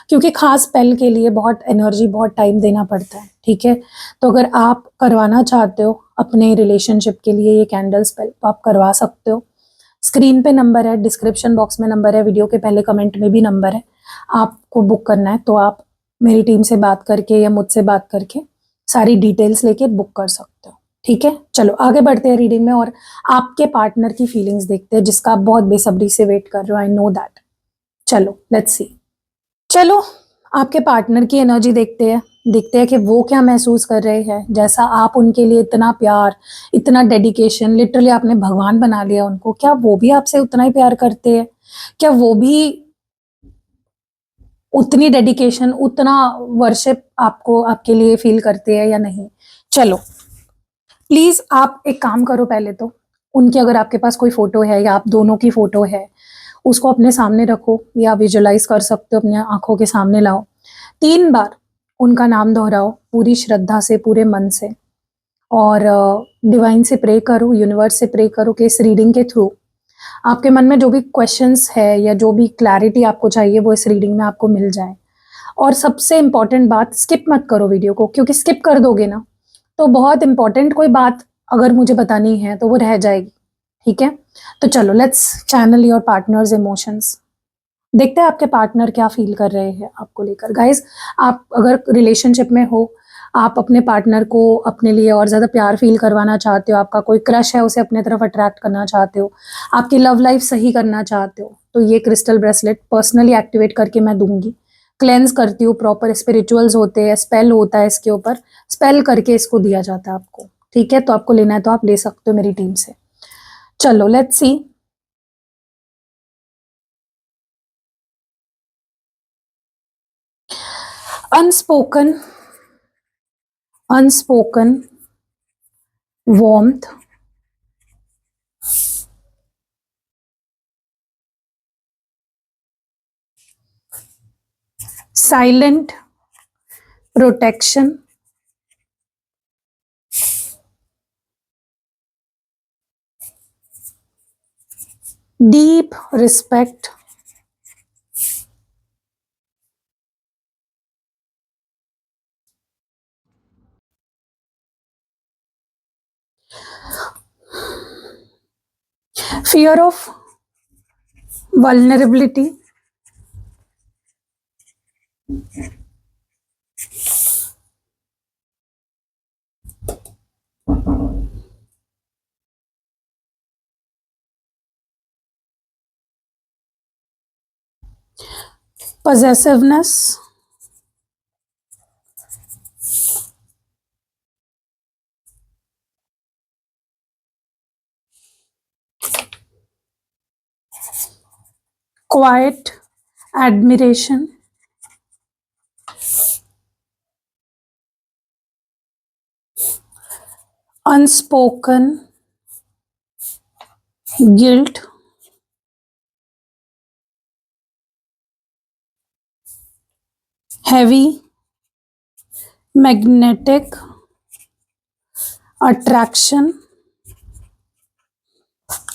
क्योंकि खास स्पेल के लिए बहुत एनर्जी, बहुत टाइम देना पड़ता है। ठीक है, तो अगर आप करवाना चाहते हो अपने रिलेशनशिप के लिए ये कैंडल स्पेल, तो आप करवा सकते हो। स्क्रीन पे नंबर है, डिस्क्रिप्शन बॉक्स में नंबर है, वीडियो के पहले कमेंट में भी नंबर है। आपको बुक करना है तो आप मेरी टीम से बात करके या मुझसे बात करके सारी डिटेल्स लेके बुक कर सकते हो। ठीक है, चलो आगे बढ़ते हैं रीडिंग में, और आपके पार्टनर की फीलिंग्स देखते हैं, जिसका आप बहुत बेसब्री से वेट कर रहे हो। I know that. चलो लेट्स सी। चलो आपके पार्टनर की एनर्जी देखते हैं कि वो क्या महसूस कर रहे हैं। जैसा आप उनके लिए इतना प्यार, इतना डेडिकेशन, लिटरली आपने भगवान बना लिया उनको, क्या वो भी आपसे उतना ही प्यार करते हैं? क्या वो भी उतनी डेडिकेशन, उतना वर्शिप आपको, आपके लिए फील करते हैं या नहीं? चलो प्लीज आप एक काम करो, पहले तो उनकी अगर आपके पास कोई फोटो है या आप दोनों की फोटो है, उसको अपने सामने रखो या विजुअलाइज कर सकते हो, अपने आंखों के सामने लाओ। 3 बार उनका नाम दोहराओ पूरी श्रद्धा से, पूरे मन से, और डिवाइन से प्रे करो, यूनिवर्स से प्रे करो कि इस रीडिंग के थ्रू आपके मन में जो भी क्वेश्चंस है या जो भी क्लैरिटी आपको चाहिए वो इस रीडिंग में आपको मिल जाए। और सबसे इम्पॉर्टेंट बात, स्किप मत करो वीडियो को, क्योंकि स्किप कर दोगे ना तो बहुत इंपॉर्टेंट कोई बात अगर मुझे बतानी है तो वो रह जाएगी। ठीक है, तो चलो let's channel your partners emotions. देखते हैं आपके पार्टनर क्या फील कर रहे हैं आपको लेकर। गाइज, आप अगर रिलेशनशिप में हो, आप अपने पार्टनर को अपने लिए और ज़्यादा प्यार फील करवाना चाहते हो, आपका कोई क्रश है उसे अपने तरफ अट्रैक्ट करना चाहते हो, आपकी लव लाइफ सही करना चाहते हो, तो ये क्रिस्टल ब्रेसलेट पर्सनली एक्टिवेट करके मैं दूंगी। क्लेंस करती हूँ, प्रॉपर स्पिरिचुअल्स होते हैं, स्पेल होता है इसके ऊपर, स्पेल करके इसको दिया जाता है आपको। ठीक है, तो आपको लेना है तो आप ले सकते हो मेरी टीम से। चलो let's see. Unspoken, unspoken warmth, silent protection, deep respect, fear of vulnerability, possessiveness, quiet admiration, unspoken guilt, heavy magnetic attraction,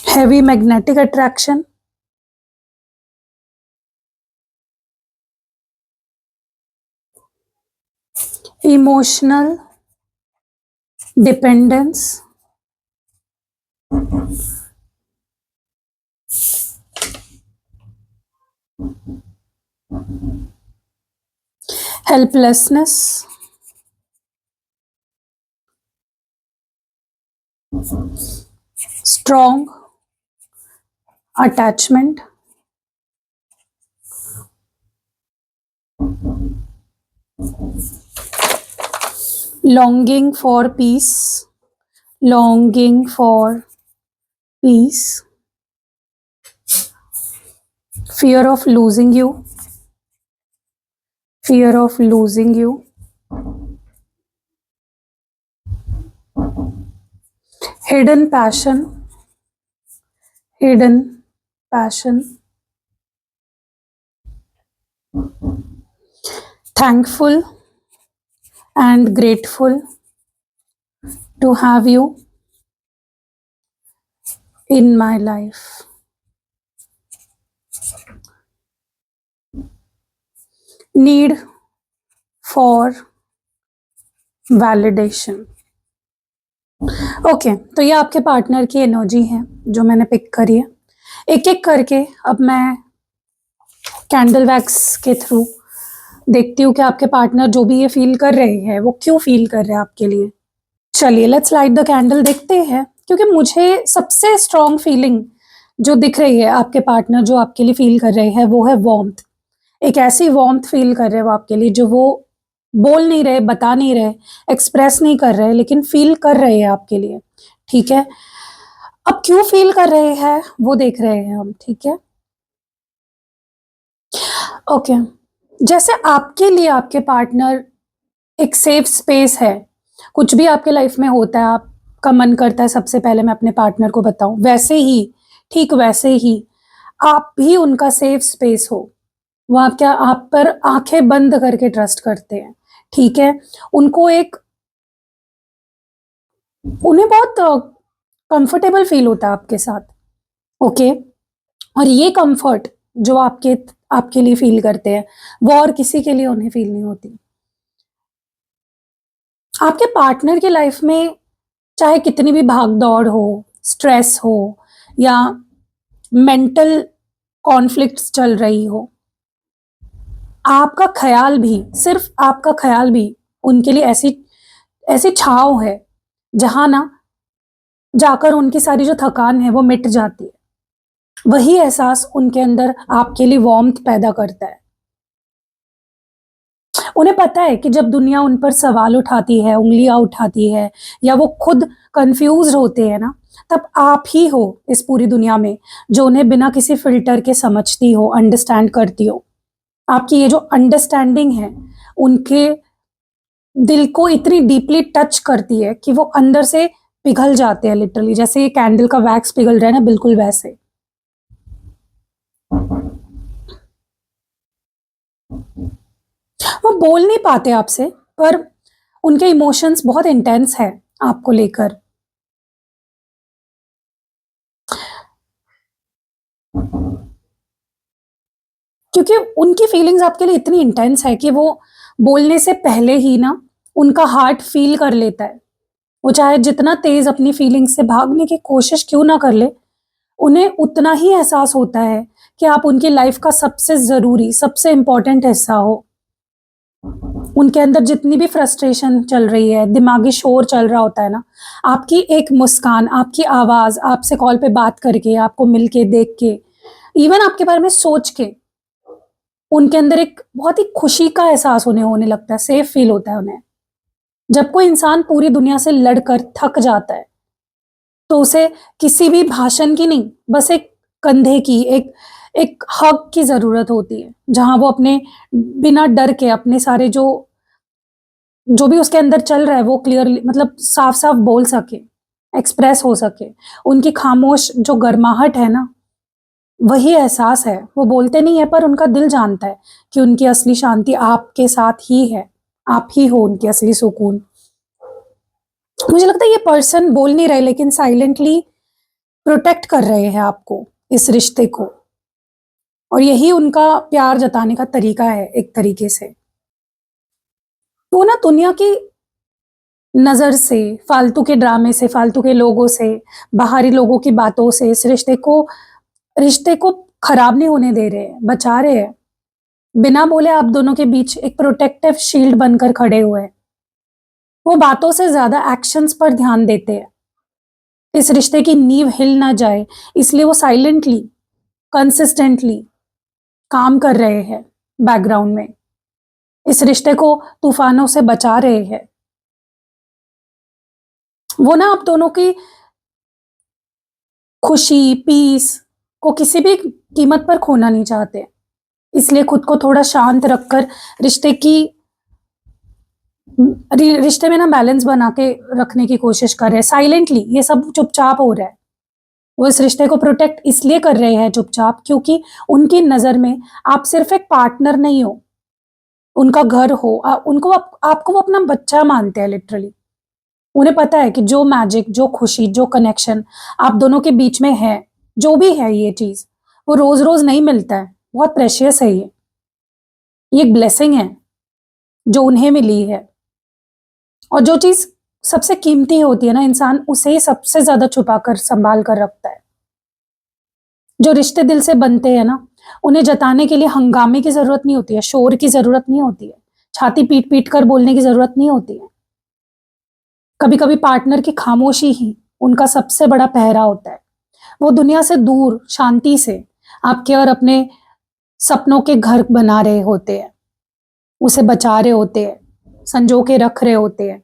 heavy magnetic attraction, emotional dependence, helplessness, strong attachment, longing for peace, longing for peace, fear of losing you, fear of losing you, hidden passion, hidden passion, thankful and grateful to have you in my life, need for validation। Okay, तो ये आपके partner की energy है जो मैंने pick करी है। एक एक करके अब मैं कैंडल वैक्स के थ्रू देखती हूँ कि आपके पार्टनर जो भी ये फील कर रहे हैं वो क्यों फील कर रहे हैं आपके लिए। चलिए लेट्स लाइट द कैंडल, देखते हैं, क्योंकि मुझे सबसे स्ट्रॉन्ग फीलिंग जो दिख रही है आपके पार्टनर जो आपके लिए फील कर रहे हैं वो है वार्मथ। एक ऐसी वार्मथ फील कर रहे हैं वो आपके लिए जो वो बोल नहीं रहे, बता नहीं रहे, एक्सप्रेस नहीं कर रहे, लेकिन फील कर रहे हैं आपके लिए। ठीक है, अब क्यों फील कर रहे हैं वो देख रहे हैं हम। ठीक है, ओके। जैसे आपके लिए आपके पार्टनर एक सेफ स्पेस है, कुछ भी आपके लाइफ में होता है आपका मन करता है सबसे पहले मैं अपने पार्टनर को बताऊं, वैसे ही, ठीक वैसे ही आप भी उनका सेफ स्पेस हो। वो आप क्या आप पर आंखें बंद करके ट्रस्ट करते हैं। ठीक है, उनको एक उन्हें बहुत कंफर्टेबल फील होता है आपके साथ। ओके, और ये कंफर्ट जो आपके आपके लिए फील करते हैं वो और किसी के लिए उन्हें फील नहीं होती। आपके पार्टनर की लाइफ में चाहे कितनी भी भाग दौड़ हो, स्ट्रेस हो या मेंटल कॉन्फ्लिक्ट्स चल रही हो, आपका ख्याल भी, सिर्फ आपका ख्याल भी उनके लिए ऐसी ऐसी छांव है जहां ना जाकर उनकी सारी जो थकान है वो मिट जाती है। वही एहसास उनके अंदर आपके लिए वार्मथ पैदा करता है। उन्हें पता है कि जब दुनिया उन पर सवाल उठाती है, उंगलियां उठाती है या वो खुद कंफ्यूज होते हैं ना, तब आप ही हो इस पूरी दुनिया में जो उन्हें बिना किसी फिल्टर के समझती हो, अंडरस्टैंड करती हो। आपकी ये जो अंडरस्टैंडिंग है उनके दिल को इतनी डीपली टच करती है कि वो अंदर से पिघल जाते हैं, लिटरली जैसे ये कैंडल का वैक्स पिघल रहा है ना, बिल्कुल वैसे। वो बोल नहीं पाते आपसे, पर उनके इमोशंस बहुत इंटेंस है आपको लेकर। क्योंकि उनकी फीलिंग्स आपके लिए इतनी इंटेंस है कि वो बोलने से पहले ही ना उनका हार्ट फील कर लेता है। वो चाहे जितना तेज अपनी फीलिंग्स से भागने की कोशिश क्यों ना कर ले, उन्हें उतना ही एहसास होता है कि आप उनकी लाइफ का सबसे जरूरी, सबसे इंपॉर्टेंट हिस्सा हो। उनके अंदर जितनी भी फ्रस्ट्रेशन चल रही है, दिमागी शोर चल रहा होता है ना, आपकी एक मुस्कान, आपकी आवाज, आपसे कॉल पे बात करके, आपको मिलके, देख के, इवन आपके बारे में सोच के उनके अंदर एक बहुत ही खुशी का एहसास उन्हें होने लगता है, सेफ फील होता है उन्हें। जब कोई इंसान पूरी दुनिया से लड़कर थक जाता है तो उसे किसी भी भाषण की नहीं, बस एक कंधे की, एक एक हग की जरूरत होती है, जहां वो अपने बिना डर के अपने सारे जो जो भी उसके अंदर चल रहा है वो क्लियरली, मतलब साफ साफ बोल सके, एक्सप्रेस हो सके। उनकी खामोश जो गर्माहट है ना, वही एहसास है। वो बोलते नहीं है पर उनका दिल जानता है कि उनकी असली शांति आपके साथ ही है, आप ही हो उनकी असली सुकून। मुझे लगता है ये पर्सन बोल नहीं रहे लेकिन साइलेंटली प्रोटेक्ट कर रहे हैं आपको, इस रिश्ते को, और यही उनका प्यार जताने का तरीका है एक तरीके से। तो ना दुनिया की नजर से, फालतू के ड्रामे से, फालतू के लोगों से, बाहरी लोगों की बातों से इस रिश्ते को खराब नहीं होने दे रहे हैं, बचा रहे हैं। बिना बोले आप दोनों के बीच एक प्रोटेक्टिव शील्ड बनकर खड़े हुए हैं। वो बातों से ज्यादा एक्शंस पर ध्यान देते हैं। इस रिश्ते की नींव हिल ना जाए इसलिए वो साइलेंटली, कंसिस्टेंटली काम कर रहे हैं बैकग्राउंड में, इस रिश्ते को तूफानों से बचा रहे हैं। वो ना आप दोनों की खुशी, पीस को किसी भी कीमत पर खोना नहीं चाहते, इसलिए खुद को थोड़ा शांत रखकर रिश्ते में ना बैलेंस बना के रखने की कोशिश कर रहे हैं साइलेंटली। ये सब चुपचाप हो रहा है। वो इस रिश्ते को प्रोटेक्ट इसलिए कर रहे हैं चुपचाप क्योंकि उनकी नजर में आप सिर्फ एक पार्टनर नहीं हो, उनका घर हो। आपको वो अपना बच्चा मानते हैं लिटरली। उन्हें पता है कि जो मैजिक, जो खुशी, जो कनेक्शन आप दोनों के बीच में है, जो भी है ये चीज, वो रोज रोज नहीं मिलता है, बहुत प्रेशियस है ये एक ब्लेसिंग है जो उन्हें मिली है। और जो चीज सबसे कीमती होती है ना, इंसान उसे ही सबसे ज्यादा छुपा कर संभाल कर रखता है। जो रिश्ते दिल से बनते हैं ना, उन्हें जताने के लिए हंगामे की जरूरत नहीं होती है, शोर की जरूरत नहीं होती है, छाती पीट पीट कर बोलने की जरूरत नहीं होती है। कभी कभी पार्टनर की खामोशी ही उनका सबसे बड़ा पहरा होता है। वो दुनिया से दूर शांति से आपके और अपने सपनों के घर बना रहे होते हैं, उसे बचा रहे होते हैं, संजो के रख रहे होते हैं।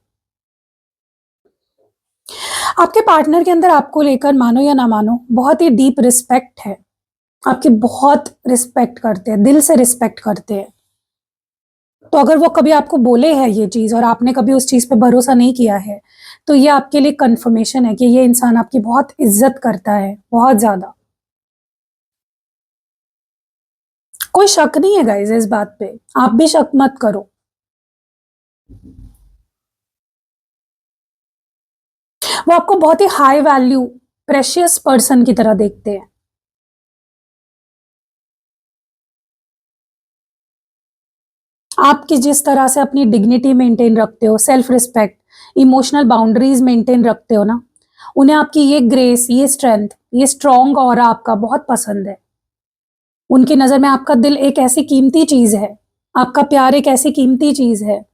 आपके पार्टनर के अंदर आपको लेकर, मानो या ना मानो, बहुत ही डीप रिस्पेक्ट है। आपकी बहुत रिस्पेक्ट करते हैं, दिल से रिस्पेक्ट करते हैं। तो अगर वो कभी आपको बोले है ये चीज और आपने कभी उस चीज पे भरोसा नहीं किया है, तो ये आपके लिए कंफर्मेशन है कि ये इंसान आपकी बहुत इज्जत करता है, बहुत ज्यादा। कोई शक नहीं है गाइस इस बात पे, आप भी शक मत करो। वो आपको बहुत ही हाई वैल्यू, प्रेशियस पर्सन की तरह देखते हैं। आपकी जिस तरह से अपनी डिग्निटी मेंटेन रखते हो, self respect, emotional boundaries maintain रखते हो ना, उन्हें आपकी ये ग्रेस, ये स्ट्रेंथ, ये स्ट्रॉन्ग ऑरा आपका बहुत पसंद है। उनकी नजर में आपका दिल एक ऐसी कीमती चीज है, आपका प्यार एक ऐसी कीमती चीज है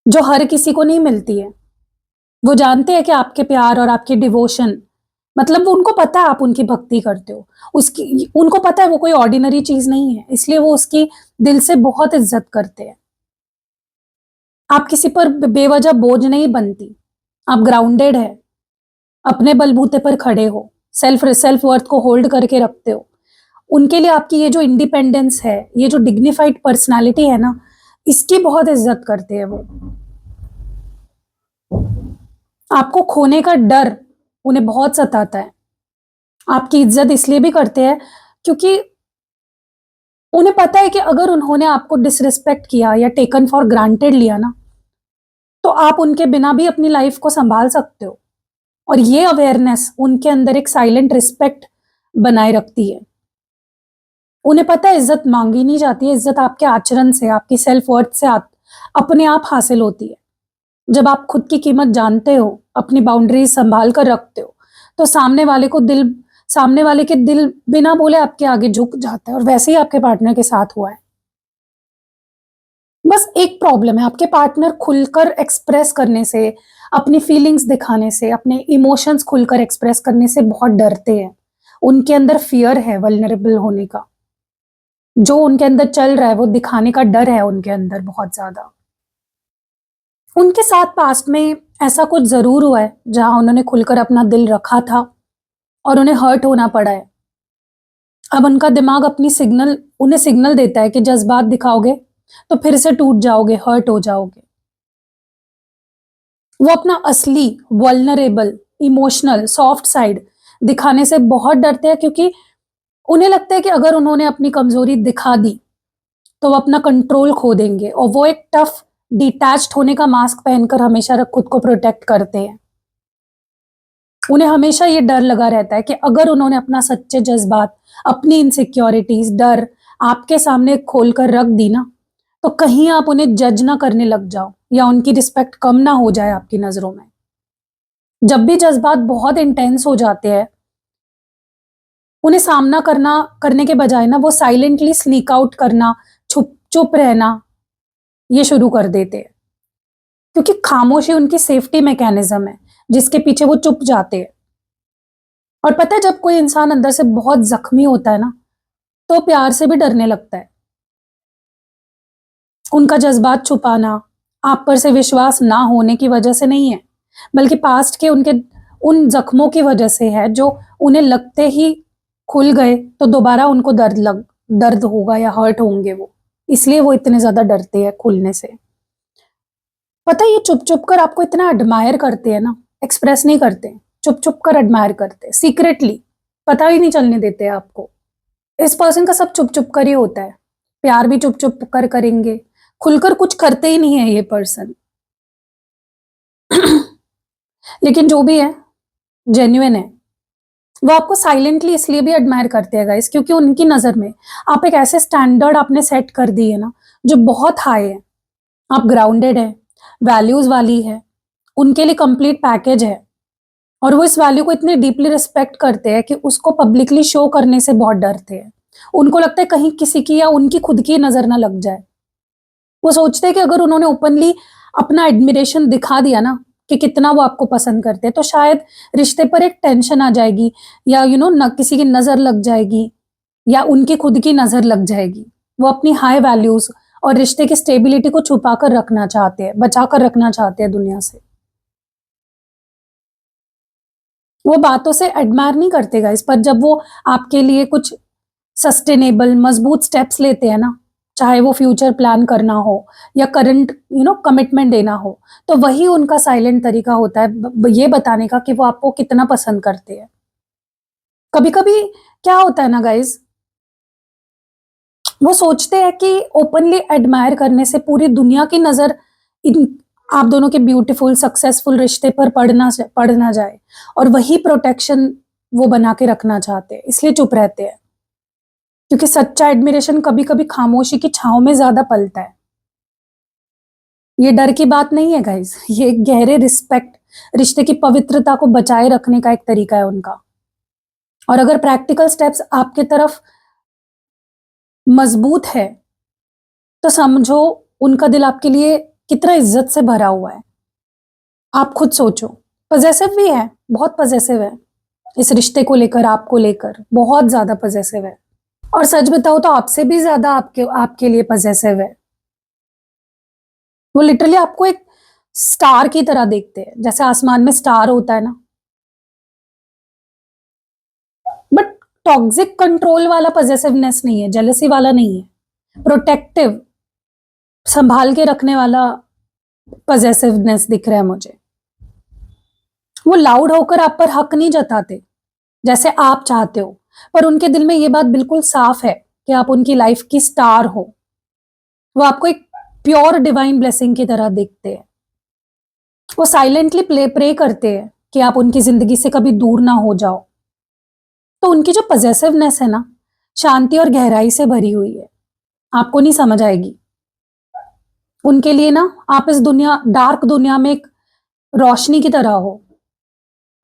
जो हर किसी को नहीं मिलती है। वो जानते हैं कि आपके प्यार और आपकी डिवोशन, मतलब वो, उनको पता है आप उनकी भक्ति करते हो, उसकी उनको पता है वो कोई ऑर्डिनरी चीज नहीं है, इसलिए वो उसकी दिल से बहुत इज्जत करते हैं। आप किसी पर बेवजह बोझ नहीं बनती, आप ग्राउंडेड है, अपने बलबूते पर खड़े हो, सेल्फ सेल्फ वर्थ को होल्ड करके रखते हो। उनके लिए आपकी ये जो इंडिपेंडेंस है, ये जो डिग्निफाइड पर्सनालिटी है ना, इसकी बहुत इज्जत करते हैं वो। आपको खोने का डर उन्हें बहुत सताता है। आपकी इज्जत इसलिए भी करते हैं क्योंकि उन्हें पता है कि अगर उन्होंने आपको डिसरिस्पेक्ट किया या टेकन फॉर ग्रांटेड लिया ना, तो आप उनके बिना भी अपनी लाइफ को संभाल सकते हो। और ये अवेयरनेस उनके अंदर एक साइलेंट रिस्पेक्ट बनाए रखती है। उन्हें पता है इज्जत मांगी नहीं जाती है, इज्जत आपके आचरण से, आपकी सेल्फ वर्थ से अपने आप हासिल होती है। जब आप खुद की कीमत जानते हो, अपनी बाउंड्रीज संभाल कर रखते हो, तो सामने वाले के दिल बिना बोले आपके आगे झुक जाता है। और वैसे ही आपके पार्टनर के साथ हुआ है। बस एक प्रॉब्लम है, आपके पार्टनर खुलकर एक्सप्रेस करने से, अपनी फीलिंग्स दिखाने से, अपने इमोशंस खुलकर एक्सप्रेस करने से बहुत डरते हैं। उनके अंदर फियर है वल्नरेबल होने का, जो उनके अंदर चल रहा है वो दिखाने का डर है उनके अंदर बहुत ज्यादा। उनके साथ पास्ट में ऐसा कुछ जरूर हुआ है जहां उन्होंने खुलकर अपना दिल रखा था और उन्हें हर्ट होना पड़ा है। अब उनका दिमाग उन्हें सिग्नल देता है कि जज्बात दिखाओगे तो फिर से टूट जाओगे, हर्ट हो जाओगे। वो अपना असली वल्नरेबल, इमोशनल, सॉफ्ट साइड दिखाने से बहुत डरते हैं, क्योंकि उन्हें लगता है कि अगर उन्होंने अपनी कमजोरी दिखा दी तो वो अपना कंट्रोल खो देंगे। और वो एक टफ, डिटैच्ड होने का मास्क पहनकर हमेशा खुद को प्रोटेक्ट करते हैं। उन्हें हमेशा ये डर लगा रहता है कि अगर उन्होंने अपना सच्चे जज्बात, अपनी इनसिक्योरिटीज, डर आपके सामने खोलकर रख दी ना, तो कहीं आप उन्हें जज ना करने लग जाओ या उनकी रिस्पेक्ट कम ना हो जाए आपकी नजरों में। जब भी जज्बात बहुत इंटेंस हो जाते हैं, उन्हें सामना करने के बजाय ना वो साइलेंटली स्नीक आउट करना, छुप चुप रहना, ये शुरू कर देते हैं। क्योंकि खामोशी उनकी सेफ्टी मैकेनिज्म है जिसके पीछे वो चुप जाते हैं। और पता है, जब कोई इंसान अंदर से बहुत जख्मी होता है ना, तो प्यार से भी डरने लगता है। उनका जज्बात छुपाना आप पर से विश्वास ना होने की वजह से नहीं है, बल्कि पास्ट के उनके उन जख्मों की वजह से है, जो उन्हें लगते ही खुल गए तो दोबारा उनको दर्द होगा या हर्ट होंगे वो, इसलिए वो इतने ज्यादा डरते हैं खुलने से। पता है, ये चुप चुप कर आपको इतना एडमायर करते हैं ना, एक्सप्रेस नहीं करते, चुप चुप कर एडमायर करते हैं, सीक्रेटली, पता ही नहीं चलने देते आपको। इस पर्सन का सब चुप चुप कर ही होता है, प्यार भी चुप चुप कर करेंगे, खुलकर कुछ करते ही नहीं है ये पर्सन। लेकिन जो भी है, जेन्युइन है। वो आपको साइलेंटली इसलिए भी एडमायर करते हैं गाइस, क्योंकि उनकी नजर में आप एक ऐसे स्टैंडर्ड आपने सेट कर दी है ना, जो बहुत हाई है। आप ग्राउंडेड है, वैल्यूज वाली है, उनके लिए कंप्लीट पैकेज है। और वो इस वैल्यू को इतने डीपली रिस्पेक्ट करते हैं कि उसको पब्लिकली शो करने से बहुत डरते हैं। उनको लगता है कहीं किसी की या उनकी खुद की नजर ना लग जाए। वो सोचते हैं कि अगर उन्होंने ओपनली अपना एडमिरेशन दिखा दिया ना, कि कितना वो आपको पसंद करते हैं, तो शायद रिश्ते पर एक टेंशन आ जाएगी, या न किसी की नजर लग जाएगी, या उनकी खुद की नजर लग जाएगी। वो अपनी हाई वैल्यूज और रिश्ते की स्टेबिलिटी को छुपा कर रखना चाहते हैं, बचा कर रखना चाहते हैं दुनिया से। वो बातों से एडमायर नहीं करते गाइस, पर जब वो आपके लिए कुछ सस्टेनेबल मजबूत स्टेप्स लेते हैं ना, चाहे वो फ्यूचर प्लान करना हो या करंट कमिटमेंट देना हो, तो वही उनका साइलेंट तरीका होता है ये बताने का कि वो आपको कितना पसंद करते हैं। कभी कभी क्या होता है ना गाइस, वो सोचते हैं कि ओपनली एडमायर करने से पूरी दुनिया की नजर इन आप दोनों के ब्यूटीफुल सक्सेसफुल रिश्ते पर पड़ ना जाए, और वही प्रोटेक्शन वो बना के रखना चाहते हैं, इसलिए चुप रहते हैं। क्योंकि सच्चा एडमिरेशन कभी कभी खामोशी की छांव में ज्यादा पलता है। ये डर की बात नहीं है गाइस, ये एक गहरे रिस्पेक्ट, रिश्ते की पवित्रता को बचाए रखने का एक तरीका है उनका। और अगर प्रैक्टिकल स्टेप्स आपके तरफ मजबूत है, तो समझो उनका दिल आपके लिए कितना इज्जत से भरा हुआ है। आप खुद सोचो, पजेसिव भी है, बहुत पजेसिव है इस रिश्ते को लेकर, आपको लेकर बहुत ज्यादा पजेसिव है। और सच बताओ तो आपसे भी ज्यादा आपके आपके लिए पजेसिव है। वो लिटरली आपको एक स्टार की तरह देखते हैं, जैसे आसमान में स्टार होता है ना। बट टॉक्सिक कंट्रोल वाला पजेसिवनेस नहीं है, जेलसी वाला नहीं है, प्रोटेक्टिव संभाल के रखने वाला पजेसिवनेस दिख रहा है मुझे। वो लाउड होकर आप पर हक नहीं जताते जैसे आप चाहते हो, पर उनके दिल में ये बात बिल्कुल साफ है कि आप उनकी लाइफ की स्टार हो। वो आपको एक प्योर डिवाइन ब्लेसिंग की तरह देखते हैं। वो साइलेंटली प्रे करते हैं कि आप उनकी जिंदगी से कभी दूर ना हो जाओ। तो उनकी जो पजेसिवनेस है ना, शांति और गहराई से भरी हुई है, आपको नहीं समझ आएगी। उनके लिए ना आप इस डार्क दुनिया में एक रोशनी की तरह हो।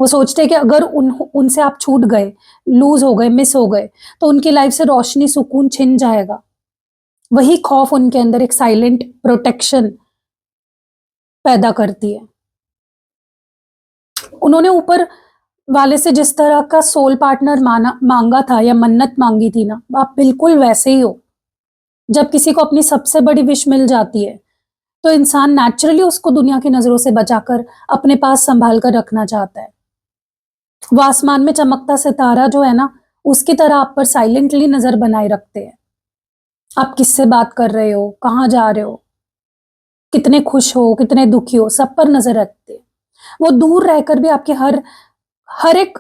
वो सोचते हैं कि अगर उनसे आप छूट गए, लूज हो गए, मिस हो गए, तो उनकी लाइफ से रोशनी सुकून छिन जाएगा। वही खौफ उनके अंदर एक साइलेंट प्रोटेक्शन पैदा करती है। उन्होंने ऊपर वाले से जिस तरह का सोल पार्टनर मांगा था या मन्नत मांगी थी ना, आप बिल्कुल वैसे ही हो। जब किसी को अपनी सबसे बड़ी विश मिल जाती है, तो इंसान नेचुरली उसको दुनिया की नजरों से बचाकर अपने पास संभाल कर रखना चाहता है। वो आसमान में चमकता सितारा जो है ना, उसकी तरह आप पर साइलेंटली नजर बनाए रखते हैं। आप किससे बात कर रहे हो, कहाँ जा रहे हो, कितने खुश हो, कितने दुखी हो, सब पर नजर रखते हैं। वो दूर रहकर भी आपके हर हर एक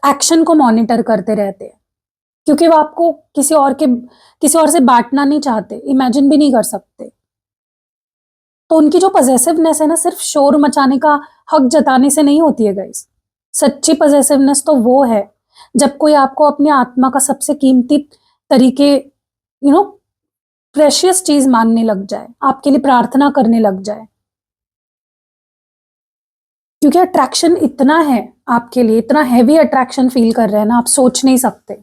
एक्शन को मॉनिटर करते रहते हैं, क्योंकि वो आपको किसी और से बांटना नहीं चाहते, इमेजिन भी नहीं कर सकते। तो उनकी जो पजेसिवनेस है ना, सिर्फ शोर मचाने का हक जताने से नहीं होती है गाइस। सच्ची पजेसिवनेस तो वो है जब कोई आपको अपनी आत्मा का सबसे कीमती तरीके प्रेशियस चीज मानने लग जाए, आपके लिए प्रार्थना करने लग जाए। क्योंकि अट्रैक्शन इतना है आपके लिए, इतना हैवी अट्रैक्शन फील कर रहे हैं ना, आप सोच नहीं सकते।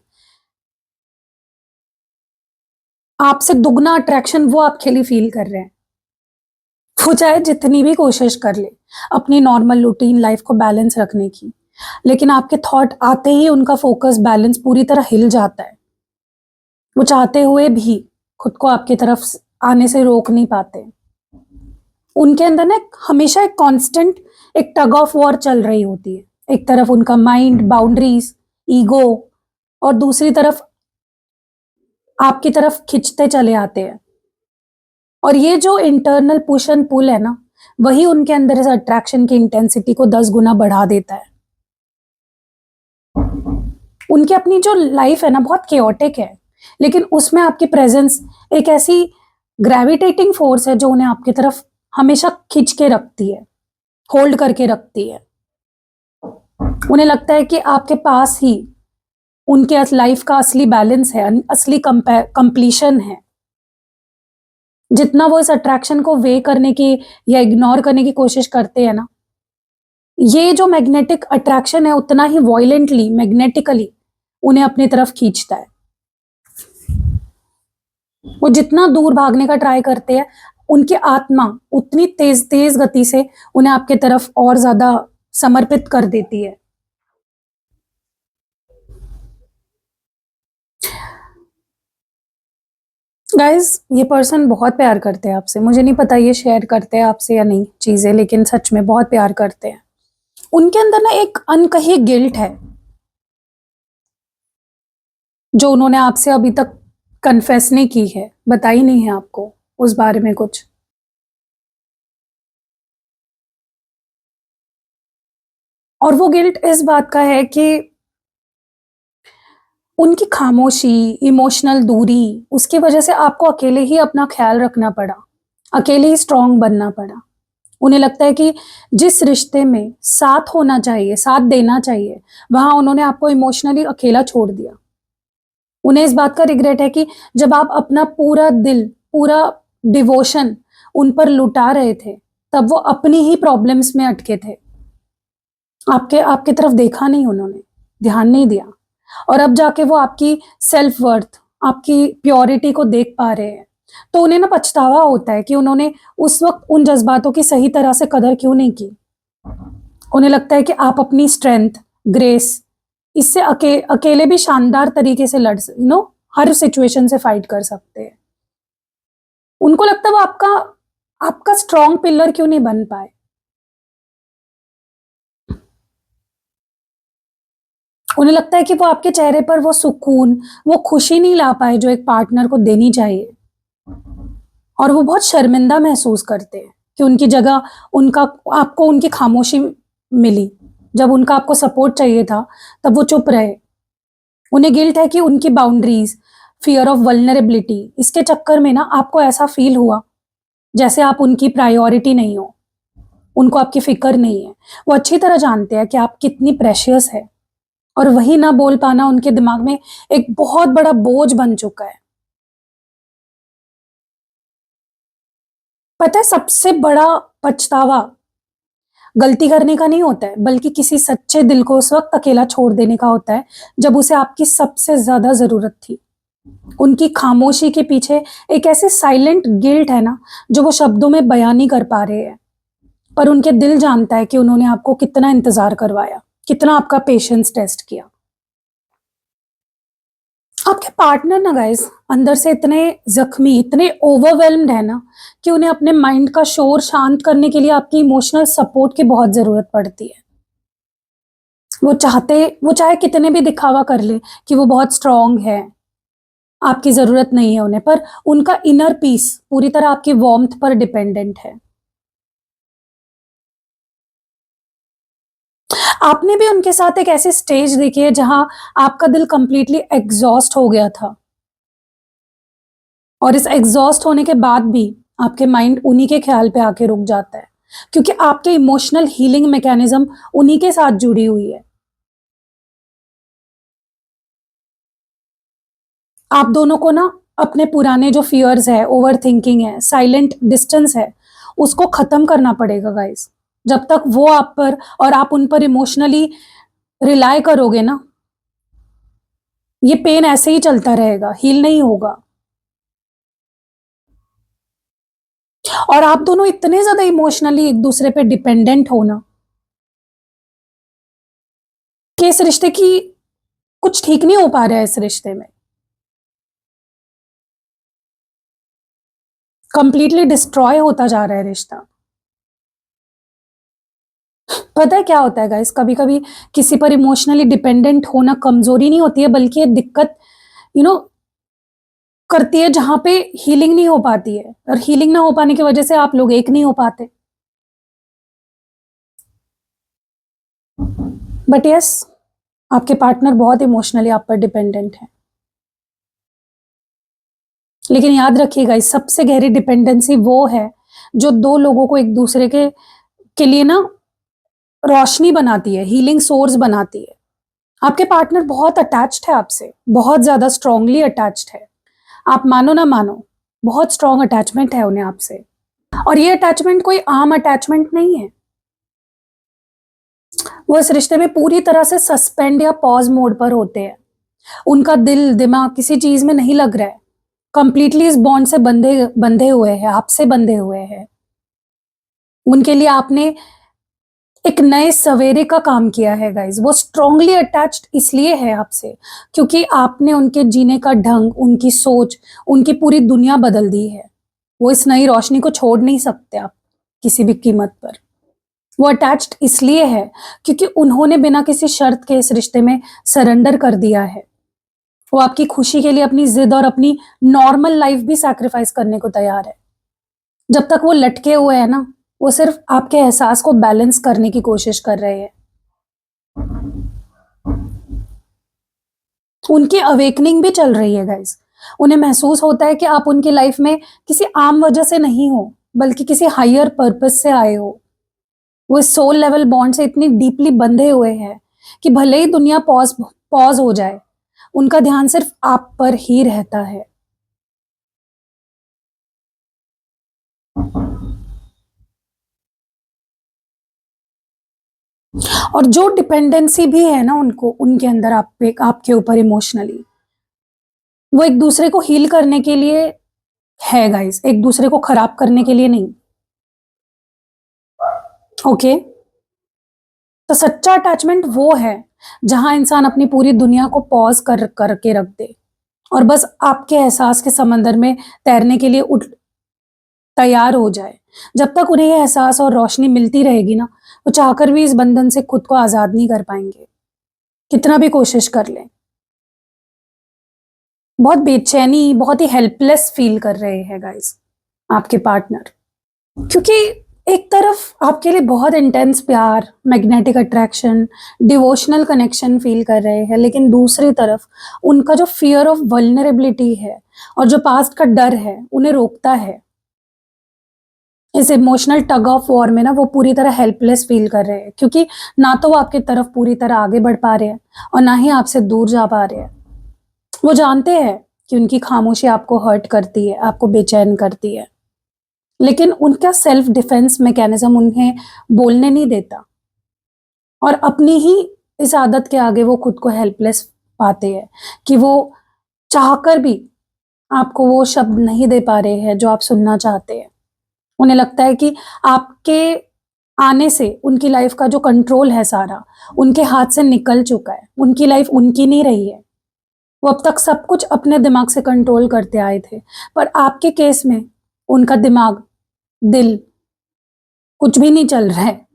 आपसे दुगना अट्रैक्शन वो आपके लिए फील कर रहे हैं। वो चाहे जितनी भी कोशिश कर ले अपनी नॉर्मल रूटीन लाइफ को बैलेंस रखने की, लेकिन आपके थॉट आते ही उनका फोकस बैलेंस पूरी तरह हिल जाता है। वो चाहते हुए भी खुद को आपकी तरफ आने से रोक नहीं पाते। उनके अंदर ना हमेशा एक कांस्टेंट एक टग ऑफ वॉर चल रही होती है। एक तरफ उनका माइंड, बाउंड्रीज, ईगो, और दूसरी तरफ आपकी तरफ खिंचते चले आते हैं। और ये जो इंटरनल पुश एंड पुल है ना, वही उनके अंदर इस अट्रैक्शन की इंटेंसिटी को 10 गुना बढ़ा देता है। उनकी अपनी जो लाइफ है ना, बहुत केओटिक है, लेकिन उसमें आपकी प्रेजेंस एक ऐसी ग्रेविटेटिंग फोर्स है जो उन्हें आपकी तरफ हमेशा खींच के रखती है, होल्ड करके रखती है। उन्हें लगता है कि आपके पास ही उनके लाइफ का असली बैलेंस है, असली कंप्लीशन है। जितना वो इस अट्रैक्शन को वे करने की या इग्नोर करने की कोशिश करते हैं ना, ये जो मैग्नेटिक अट्रैक्शन है उतना ही वॉयलेंटली मैग्नेटिकली उन्हें अपनी तरफ खींचता है। वो जितना दूर भागने का ट्राई करते हैं, उनकी आत्मा उतनी तेज तेज गति से उन्हें आपके तरफ और ज्यादा समर्पित कर देती है। गाइज, ये पर्सन बहुत प्यार करते हैं आपसे। मुझे नहीं पता ये शेयर करते हैं आपसे या नहीं चीजें, लेकिन सच में बहुत प्यार करते हैं। उनके अंदर ना एक अनकही गिल्ट है जो उन्होंने आपसे अभी तक कन्फेस नहीं की है, बताई नहीं है आपको उस बारे में कुछ। और वो गिल्ट इस बात का है कि उनकी खामोशी, इमोशनल दूरी, उसकी वजह से आपको अकेले ही अपना ख्याल रखना पड़ा, अकेले ही स्ट्रांग बनना पड़ा। उन्हें लगता है कि जिस रिश्ते में साथ होना चाहिए, साथ देना चाहिए, वहां उन्होंने आपको इमोशनली अकेला छोड़ दिया। उन्हें इस बात का रिग्रेट है कि जब आप अपना पूरा दिल, पूरा डिवोशन उन पर लुटा रहे थे, तब वो अपनी ही प्रॉब्लम्स में अटके थे। आपके आपके तरफ देखा नहीं उन्होंने, ध्यान नहीं दिया। और अब जाके वो आपकी सेल्फ वर्थ, आपकी प्योरिटी को देख पा रहे हैं, तो उन्हें ना पछतावा होता है कि उन्होंने उस वक्त उन जज्बातों की सही तरह से कदर क्यों नहीं की। उन्हें लगता है कि आप अपनी स्ट्रेंथ, ग्रेस, इससे अकेले भी शानदार तरीके से हर सिचुएशन से फाइट कर सकते हैं। उनको लगता है वो आपका आपका स्ट्रॉन्ग पिलर क्यों नहीं बन पाए। उन्हें लगता है कि वो आपके चेहरे पर वो सुकून, वो खुशी नहीं ला पाए जो एक पार्टनर को देनी चाहिए। और वो बहुत शर्मिंदा महसूस करते हैं कि उनकी जगह उनका आपको उनकी खामोशी मिली। जब उनका आपको सपोर्ट चाहिए था, तब वो चुप रहे। उन्हें गिल्ट है कि उनकी बाउंड्रीज, फियर ऑफ वल्नरेबिलिटी, इसके चक्कर में ना आपको ऐसा फील हुआ जैसे आप उनकी प्रायोरिटी नहीं हो, उनको आपकी फिक्र नहीं है। वो अच्छी तरह जानते हैं कि आप कितनी प्रेशियस है, और वही ना बोल पाना उनके दिमाग में एक बहुत बड़ा बोझ बन चुका है। पता है, सबसे बड़ा पछतावा गलती करने का नहीं होता है, बल्कि किसी सच्चे दिल को उस वक्त अकेला छोड़ देने का होता है जब उसे आपकी सबसे ज्यादा जरूरत थी। उनकी खामोशी के पीछे एक ऐसे साइलेंट गिल्ट है ना, जो वो शब्दों में बयान नहीं कर पा रहे हैं, पर उनके दिल जानता है कि उन्होंने आपको कितना इंतजार करवाया, कितना आपका पेशेंस टेस्ट किया। आपके पार्टनर ना गाइस अंदर से इतने जख्मी, इतने ओवरवेल्म्ड है ना, कि उन्हें अपने माइंड का शोर शांत करने के लिए आपकी इमोशनल सपोर्ट की बहुत जरूरत पड़ती है। वो चाहे कितने भी दिखावा कर ले कि वो बहुत स्ट्रांग है, आपकी जरूरत नहीं है उन्हें, पर उनका इनर पीस पूरी तरह आपकी वार्मथ पर डिपेंडेंट है। आपने भी उनके साथ एक ऐसी स्टेज देखी है जहां आपका दिल कंप्लीटली एग्जॉस्ट हो गया था, और इस एग्जॉस्ट होने के बाद भी आपके माइंड उन्हीं के ख्याल पे आके रुक जाता है, क्योंकि आपके इमोशनल हीलिंग मैकेनिज्म उन्हीं के साथ जुड़ी हुई है। आप दोनों को ना अपने पुराने जो फियर्स है, ओवर थिंकिंग है, साइलेंट डिस्टेंस है, उसको खत्म करना पड़ेगा गाइस। जब तक वो आप पर और आप उन पर इमोशनली रिलाय करोगे ना, ये पेन ऐसे ही चलता रहेगा, हील नहीं होगा। और आप दोनों इतने ज्यादा इमोशनली एक दूसरे पे डिपेंडेंट हो ना, कि इस रिश्ते की कुछ ठीक नहीं हो पा रहा है। इस रिश्ते में कंप्लीटली डिस्ट्रॉय होता जा रहा है रिश्ता। पता है क्या होता है गाइस, कभी कभी किसी पर इमोशनली डिपेंडेंट होना कमजोरी नहीं होती है, बल्कि ये दिक्कत यू नो करती है जहां पे हीलिंग नहीं हो पाती है, और हीलिंग ना हो पाने की वजह से आप लोग एक नहीं हो पाते। बट यस, आपके पार्टनर बहुत इमोशनली आप पर डिपेंडेंट है। लेकिन याद रखिएगा, इस सबसे गहरी डिपेंडेंसी वो है जो दो लोगों को एक दूसरे के लिए ना रोशनी बनाती है, हीलिंग सोर्स बनाती है। आपके पार्टनर बहुत अटैच्ड है आपसे, बहुत ज्यादा स्ट्रांगली अटैच्ड है। आप मानो ना मानो, बहुत स्ट्रांग अटैचमेंट है उन्हें आपसे। और ये अटैचमेंट कोई आम अटैचमेंट नहीं है। वो इस रिश्ते में पूरी तरह से सस्पेंड या पॉज मोड पर होते हैं। उनका दिल दिमाग किसी चीज में नहीं लग रहा है, कंप्लीटली इस बॉन्ड से बंधे बंधे हुए हैं, आपसे बंधे हुए हैं। उनके लिए आपने एक नए सवेरे का काम किया है गाइस। वो स्ट्रांगली अटैच्ड इसलिए है आपसे क्योंकि आपने उनके जीने का ढंग, उनकी सोच, उनकी पूरी दुनिया बदल दी है। वो इस नई रोशनी को छोड़ नहीं सकते आप किसी भी कीमत पर। वो अटैच्ड इसलिए है क्योंकि उन्होंने बिना किसी शर्त के इस रिश्ते में सरेंडर कर दिया है। वो आपकी खुशी के लिए अपनी जिद और अपनी नॉर्मल लाइफ भी सैक्रिफाइस करने को तैयार है। जब तक वो लटके हुए हैं ना, वो सिर्फ आपके एहसास को बैलेंस करने की कोशिश कर रहे हैं। उनकी अवेकनिंग भी चल रही है गाइस। उन्हें महसूस होता है कि आप उनकी लाइफ में किसी आम वजह से नहीं हो, बल्कि किसी हायर पर्पस से आए हो। वो इस सोल लेवल बॉन्ड से इतनी डीपली बंधे हुए हैं कि भले ही दुनिया पॉज पॉज हो जाए, उनका ध्यान सिर्फ आप पर ही रहता है। और जो डिपेंडेंसी भी है ना उनको, उनके अंदर आप पे, आपके ऊपर इमोशनली, वो एक दूसरे को हील करने के लिए है गाइस, एक दूसरे को खराब करने के लिए नहीं। ओके, तो सच्चा अटैचमेंट वो है जहां इंसान अपनी पूरी दुनिया को पॉज करके रख दे और बस आपके एहसास के समंदर में तैरने के लिए उठ तैयार हो जाए। जब तक उन्हें यह एहसास और रोशनी मिलती रहेगी ना, वो चाहकर भी इस बंधन से खुद को आजाद नहीं कर पाएंगे, कितना भी कोशिश कर लें। बहुत बेचैनी, बहुत ही हेल्पलेस फील कर रहे हैं गाइस आपके पार्टनर, क्योंकि एक तरफ आपके लिए बहुत इंटेंस प्यार, magnetic attraction, devotional connection feel कर रहे हैं, लेकिन दूसरी तरफ उनका जो फियर ऑफ वल्नरेबिलिटी है और जो पास्ट का डर है उन्हें रोकता है। इस इमोशनल टग ऑफ वॉर में ना वो पूरी तरह हेल्पलेस फील कर रहे हैं, क्योंकि ना तो वो आपकी तरफ पूरी तरह आगे बढ़ पा रहे हैं और ना ही आपसे दूर जा पा रहे हैं। वो जानते हैं कि उनकी खामोशी आपको हर्ट करती है, आपको बेचैन करती है, लेकिन उनका सेल्फ डिफेंस मैकेनिज्म उन्हें बोलने नहीं देता और अपनी ही इस आदत के आगे वो खुद को हेल्पलेस पाते हैं कि वो चाहकर भी आपको वो शब्द नहीं दे पा रहे हैं जो आप सुनना चाहते हैं। उन्हें लगता है कि आपके आने से उनकी लाइफ का जो कंट्रोल है सारा उनके हाथ से निकल चुका है। उनकी लाइफ उनकी नहीं रही है। वो अब तक सब कुछ अपने दिमाग से कंट्रोल करते आए थे, पर आपके केस में उनका दिमाग, दिल, कुछ भी नहीं चल रहा है।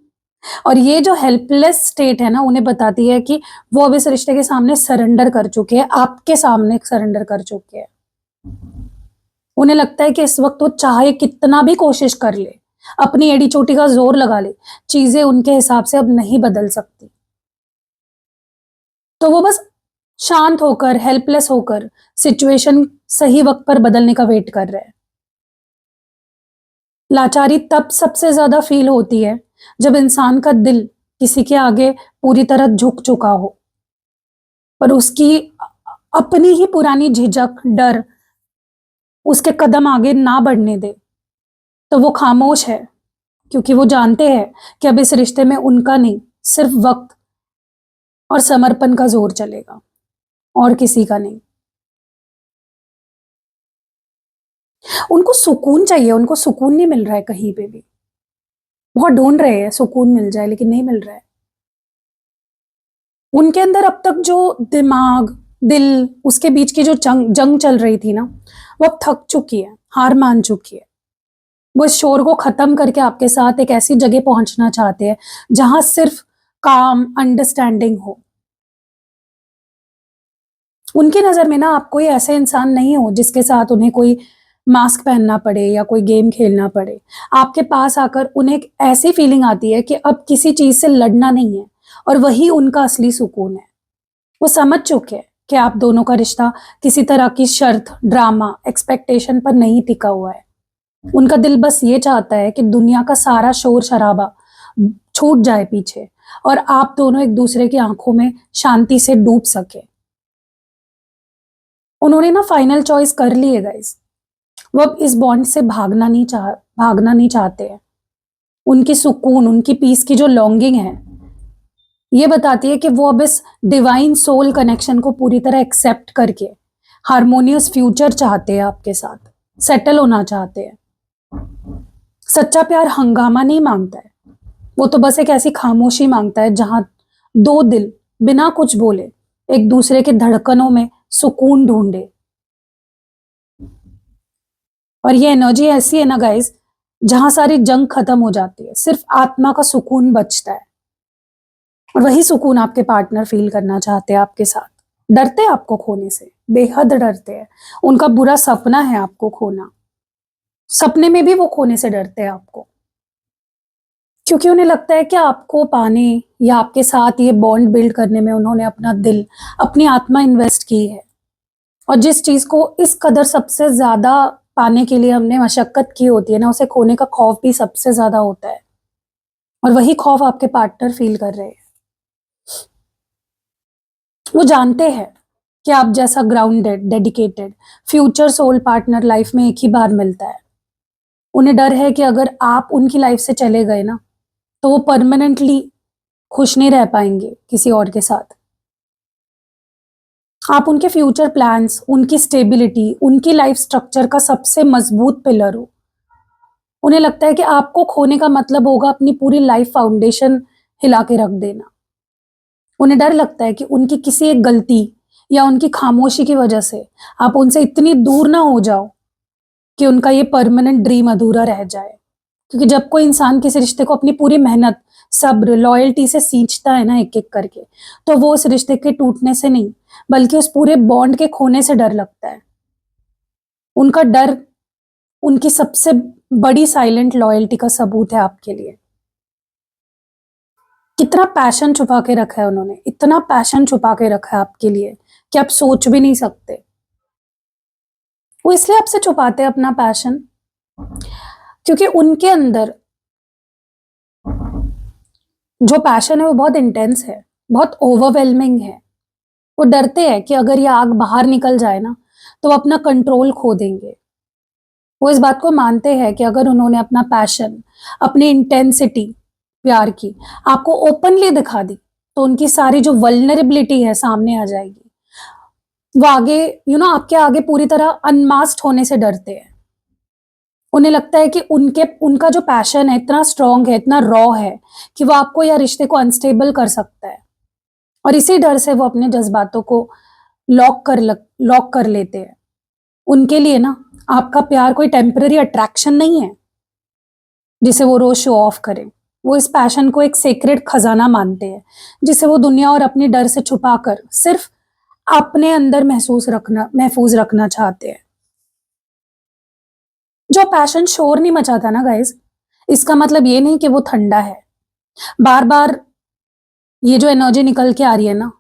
और ये जो हेल्पलेस स्टेट है ना, उन्हें बताती है कि वो अब इस रिश्ते के सामने सरेंडर कर चुके हैं, आपके सामने सरेंडर कर चुके हैं। उन्हें लगता है कि इस वक्त वो चाहे कितना भी कोशिश कर ले, अपनी एड़ी चोटी का जोर लगा ले, चीजें उनके हिसाब से अब नहीं बदल सकती। तो वो बस शांत होकर, हेल्पलेस होकर सिचुएशन सही वक्त पर बदलने का वेट कर रहे हैं। लाचारी तब सबसे ज्यादा फील होती है जब इंसान का दिल किसी के आगे पूरी तरह झुक चुका हो, पर उसकी अपनी ही पुरानी झिझक, डर उसके कदम आगे ना बढ़ने दे। तो वो खामोश है क्योंकि वो जानते हैं कि अब इस रिश्ते में उनका नहीं, सिर्फ वक्त और समर्पण का जोर चलेगा और किसी का नहीं। उनको सुकून चाहिए, उनको सुकून नहीं मिल रहा है कहीं पे भी। बहुत ढूंढ रहे हैं सुकून मिल जाए, लेकिन नहीं मिल रहा है। उनके अंदर अब तक जो दिमाग, दिल, उसके बीच की जो जंग चल रही थी ना, वो अब थक चुकी है, हार मान चुकी है। वो इस शोर को खत्म करके आपके साथ एक ऐसी जगह पहुंचना चाहते हैं जहां सिर्फ काम, अंडरस्टैंडिंग हो। उनकी नजर में ना आप कोई ऐसे इंसान नहीं हो जिसके साथ उन्हें कोई मास्क पहनना पड़े या कोई गेम खेलना पड़े। आपके पास आकर उन्हें एक ऐसी फीलिंग आती है कि अब किसी चीज से लड़ना नहीं है, और वही उनका असली सुकून है। वो समझ चुके हैं कि आप दोनों का रिश्ता किसी तरह की शर्त, ड्रामा, एक्सपेक्टेशन पर नहीं टिका हुआ है। उनका दिल बस ये चाहता है कि दुनिया का सारा शोर शराबा छूट जाए पीछे और आप दोनों एक दूसरे की आंखों में शांति से डूब सके। उन्होंने ना फाइनल चॉइस कर ली है गाइस। वो अब इस बॉन्ड से भागना नहीं चाहते हैं। उनकी सुकून, उनकी पीस की जो लॉन्गिंग है, ये बताती है कि वो अब इस डिवाइन सोल कनेक्शन को पूरी तरह एक्सेप्ट करके हार्मोनियस फ्यूचर चाहते हैं आपके साथ, सेटल होना चाहते हैं। सच्चा प्यार हंगामा नहीं मांगता है, वो तो बस एक ऐसी खामोशी मांगता है जहां दो दिल बिना कुछ बोले एक दूसरे के धड़कनों में सुकून ढूंढे। और ये एनर्जी ऐसी है ना गाइस, जहां सारी जंग खत्म हो जाती है, सिर्फ आत्मा का सुकून बचता है। और वही सुकून आपके पार्टनर फील करना चाहते हैं आपके साथ। डरते हैं आपको खोने से, बेहद डरते हैं। उनका बुरा सपना है आपको खोना, सपने में भी वो खोने से डरते हैं आपको, क्योंकि उन्हें लगता है कि आपको पाने या आपके साथ ये बॉन्ड बिल्ड करने में उन्होंने अपना दिल, अपनी आत्मा इन्वेस्ट की है। और जिस चीज को इस कदर सबसे ज्यादा पाने के लिए हमने मशक्कत की होती है ना, उसे खोने का खौफ भी सबसे ज्यादा होता है। और वही खौफ आपके पार्टनर फील कर रहे हैं। वो जानते हैं कि आप जैसा grounded, dedicated future soul partner life में एक ही बार मिलता है। उन्हें डर है कि अगर आप उनकी लाइफ से चले गए ना, तो वो परमानेंटली खुश नहीं रह पाएंगे किसी और के साथ। आप उनके फ्यूचर प्लान्स, उनकी स्टेबिलिटी, उनकी लाइफ स्ट्रक्चर का सबसे मजबूत पिलर हो। उन्हें लगता है कि आपको खोने का मतलब होगा अपनी पूरी लाइफ फाउंडेशन हिला के रख देना। उन्हें डर लगता है कि उनकी किसी एक गलती या उनकी खामोशी की वजह से आप उनसे इतनी दूर ना हो जाओ कि उनका ये परमानेंट ड्रीम अधूरा रह जाए। क्योंकि जब कोई इंसान किसी रिश्ते को अपनी पूरी मेहनत, सब्र, लॉयल्टी से सींचता है ना एक एक करके, तो वो उस रिश्ते के टूटने से नहीं, बल्कि उस पूरे बॉन्ड के खोने से डर लगता है। उनका डर उनकी सबसे बड़ी साइलेंट लॉयल्टी का सबूत है आपके लिए। कितना पैशन छुपा के रखा है उन्होंने, इतना पैशन छुपा के रखा है आपके लिए कि आप सोच भी नहीं सकते। वो इसलिए आपसे छुपाते हैं अपना पैशन, क्योंकि उनके अंदर जो पैशन है वो बहुत इंटेंस है, बहुत ओवरवेलमिंग है। वो डरते हैं कि अगर ये आग बाहर निकल जाए ना, तो वो अपना कंट्रोल खो देंगे। वो इस बात को मानते हैं कि अगर उन्होंने अपना पैशन, अपनी इंटेंसिटी प्यार की आपको ओपनली दिखा दी, तो उनकी सारी जो वल्नरेबिलिटी है सामने आ जाएगी। वो आगे आपके आगे पूरी तरह अनमास्क्ड होने से डरते हैं। उन्हें लगता है कि उनका जो पैशन है इतना स्ट्रांग है, इतना रॉ है कि वो आपको या रिश्ते को अनस्टेबल कर सकता है। और इसी डर से वो अपने जज्बातों को लॉक कर लेते हैं। उनके लिए ना आपका प्यार कोई टेम्पररी अट्रैक्शन नहीं है जिसे वो रोज शो ऑफ करें। वो इस पैशन को एक सेक्रेड खजाना मानते हैं, जिसे वो दुनिया और अपने डर से छुपाकर सिर्फ अपने अंदर महफूज रखना चाहते हैं। जो पैशन शोर नहीं मचाता ना गाइस, इसका मतलब ये नहीं कि वो ठंडा है। बार बार ये जो एनर्जी निकल के आ रही है ना,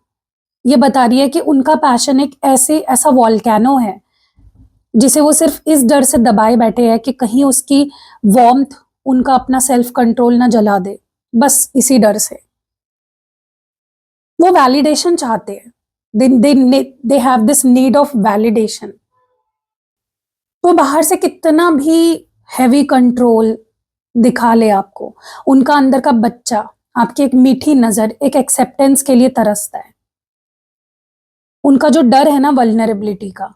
ये बता रही है कि उनका पैशन एक ऐसा वॉल्केनो है जिसे वो सिर्फ इस डर से दबाए बैठे हैं कि कहीं उसकी वार्मथ उनका अपना सेल्फ कंट्रोल ना जला दे। बस इसी डर से वो वैलिडेशन चाहते हैं। They have this need of validation. वो बाहर से कितना भी हैवी कंट्रोल दिखा ले आपको, उनका अंदर का बच्चा आपकी एक मीठी नजर, एक एक्सेप्टेंस के लिए तरसता है। उनका जो डर है ना वल्नरेबिलिटी का,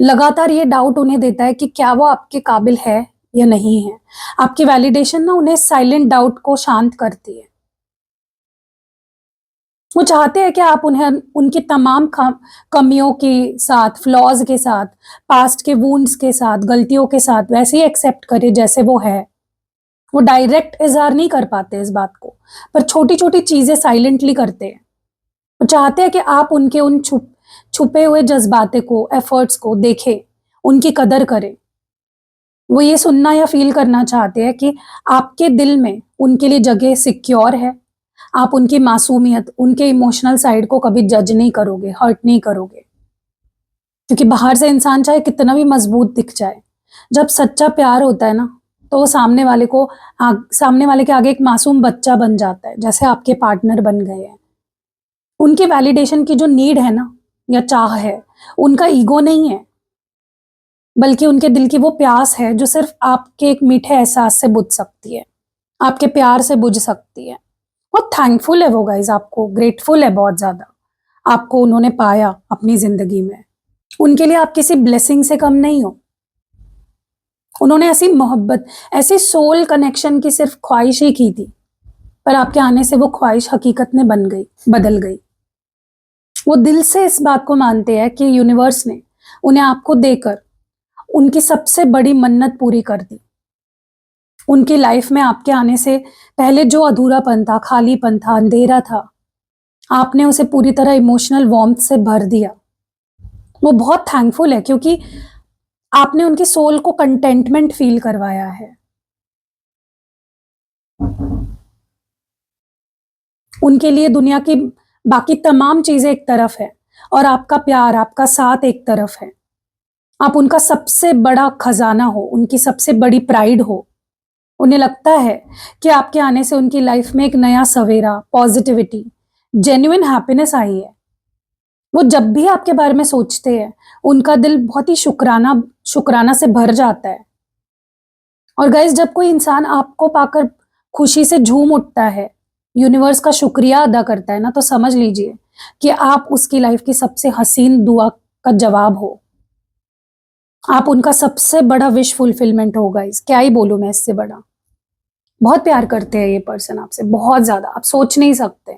लगातार ये डाउट उन्हें देता है कि क्या वो आपके काबिल है या नहीं है। आपकी वैलिडेशन ना उन्हें साइलेंट डाउट को शांत करती है। वो चाहते हैं कि आप उन्हें उनकी तमाम कमियों के साथ, फ्लॉज के साथ, पास्ट के वुंड्स के साथ, गलतियों के साथ वैसे ही एक्सेप्ट करें जैसे वो है। वो डायरेक्ट इजहार नहीं कर पाते इस बात को, पर छोटी छोटी चीजें साइलेंटली करते हैं। वो चाहते हैं कि आप उनके उन छुपे हुए जज्बाते को, एफर्ट्स को देखें, उनकी कदर करें। वो ये सुनना या फील करना चाहते हैं कि आपके दिल में उनके लिए जगह सिक्योर है। आप उनकी मासूमियत, उनके इमोशनल साइड को कभी जज नहीं करोगे, हर्ट नहीं करोगे। क्योंकि बाहर से इंसान चाहे कितना भी मजबूत दिख जाए, जब सच्चा प्यार होता है ना, तो वो सामने वाले के आगे एक मासूम बच्चा बन जाता है, जैसे आपके पार्टनर बन गए हैं। उनकी वैलिडेशन की जो नीड है ना, या चाह है, उनका ईगो नहीं है, बल्कि उनके दिल की वो प्यास है जो सिर्फ आपके एक मीठे एहसास से बुझ सकती है, आपके प्यार से बुझ सकती है। बहुत थैंकफुल है वो गाइज, आपको ग्रेटफुल है बहुत ज्यादा, आपको उन्होंने पाया अपनी जिंदगी में। उनके लिए आप किसी ब्लेसिंग से कम नहीं हो। उन्होंने ऐसी मोहब्बत, ऐसी सोल कनेक्शन की सिर्फ ख्वाहिश ही की थी, पर आपके आने से वो ख्वाहिश हकीकत में बन गई, बदल गई। वो दिल से इस बात को मानते हैं कि यूनिवर्स ने उन्हें आपको देकर उनकी सबसे बड़ी मन्नत पूरी कर दी। उनकी लाइफ में आपके आने से पहले जो अधूरापन था, खालीपन था, अंधेरा था, आपने उसे पूरी तरह इमोशनल वार्मथ से भर दिया। वो बहुत थैंकफुल है क्योंकि आपने उनकी सोल को कंटेंटमेंट फील करवाया है। उनके लिए दुनिया की बाकी तमाम चीजें एक तरफ है और आपका प्यार, आपका साथ एक तरफ है। आप उनका सबसे बड़ा खजाना हो, उनकी सबसे बड़ी प्राइड हो। उन्हें लगता है कि आपके आने से उनकी लाइफ में एक नया सवेरा, पॉजिटिविटी, जेन्युइन हैप्पीनेस आई है। वो जब भी आपके बारे में सोचते हैं, उनका दिल बहुत ही शुक्राना से भर जाता है। और गाइस, जब कोई इंसान आपको पाकर खुशी से झूम उठता है, यूनिवर्स का शुक्रिया अदा करता है ना, तो समझ लीजिए कि आप उसकी लाइफ की सबसे हसीन दुआ का जवाब हो। आप उनका सबसे बड़ा विश फुलफिलमेंट हो। गाइस, क्या ही बोलूं मैं इससे बड़ा। बहुत प्यार करते हैं ये पर्सन आपसे, बहुत ज्यादा, आप सोच नहीं सकते।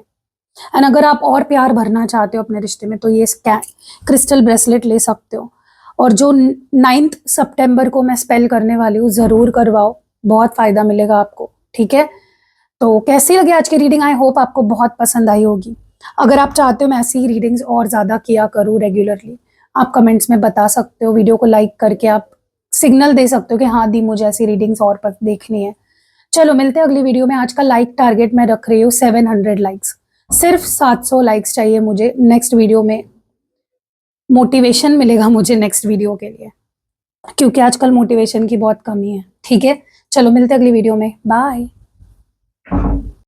एंड अगर आप और प्यार भरना चाहते हो अपने रिश्ते में, तो ये क्रिस्टल ब्रेसलेट ले सकते हो। और जो 9 सितंबर को मैं स्पेल करने वाली हूँ, जरूर करवाओ, बहुत फायदा मिलेगा आपको। ठीक है, तो कैसी लगी आज की रीडिंग? आई होप आपको बहुत पसंद आई होगी। अगर आप चाहते हो मैं ऐसी रीडिंग्स और ज्यादा किया करूँ रेगुलरली, आप कमेंट्स में बता सकते हो। वीडियो को लाइक करके आप सिग्नल दे सकते हो कि हाँ दी, मुझे ऐसी रीडिंग्स और देखनी है। चलो मिलते हैं अगली वीडियो में। आज का लाइक टारगेट मैं रख रही हूँ 700 लाइक्स। सिर्फ 700 लाइक्स चाहिए मुझे नेक्स्ट वीडियो में। मोटिवेशन मिलेगा मुझे नेक्स्ट वीडियो के लिए, क्योंकि आजकल मोटिवेशन की बहुत कमी है। ठीक है, चलो मिलते हैं अगली वीडियो में। बाय।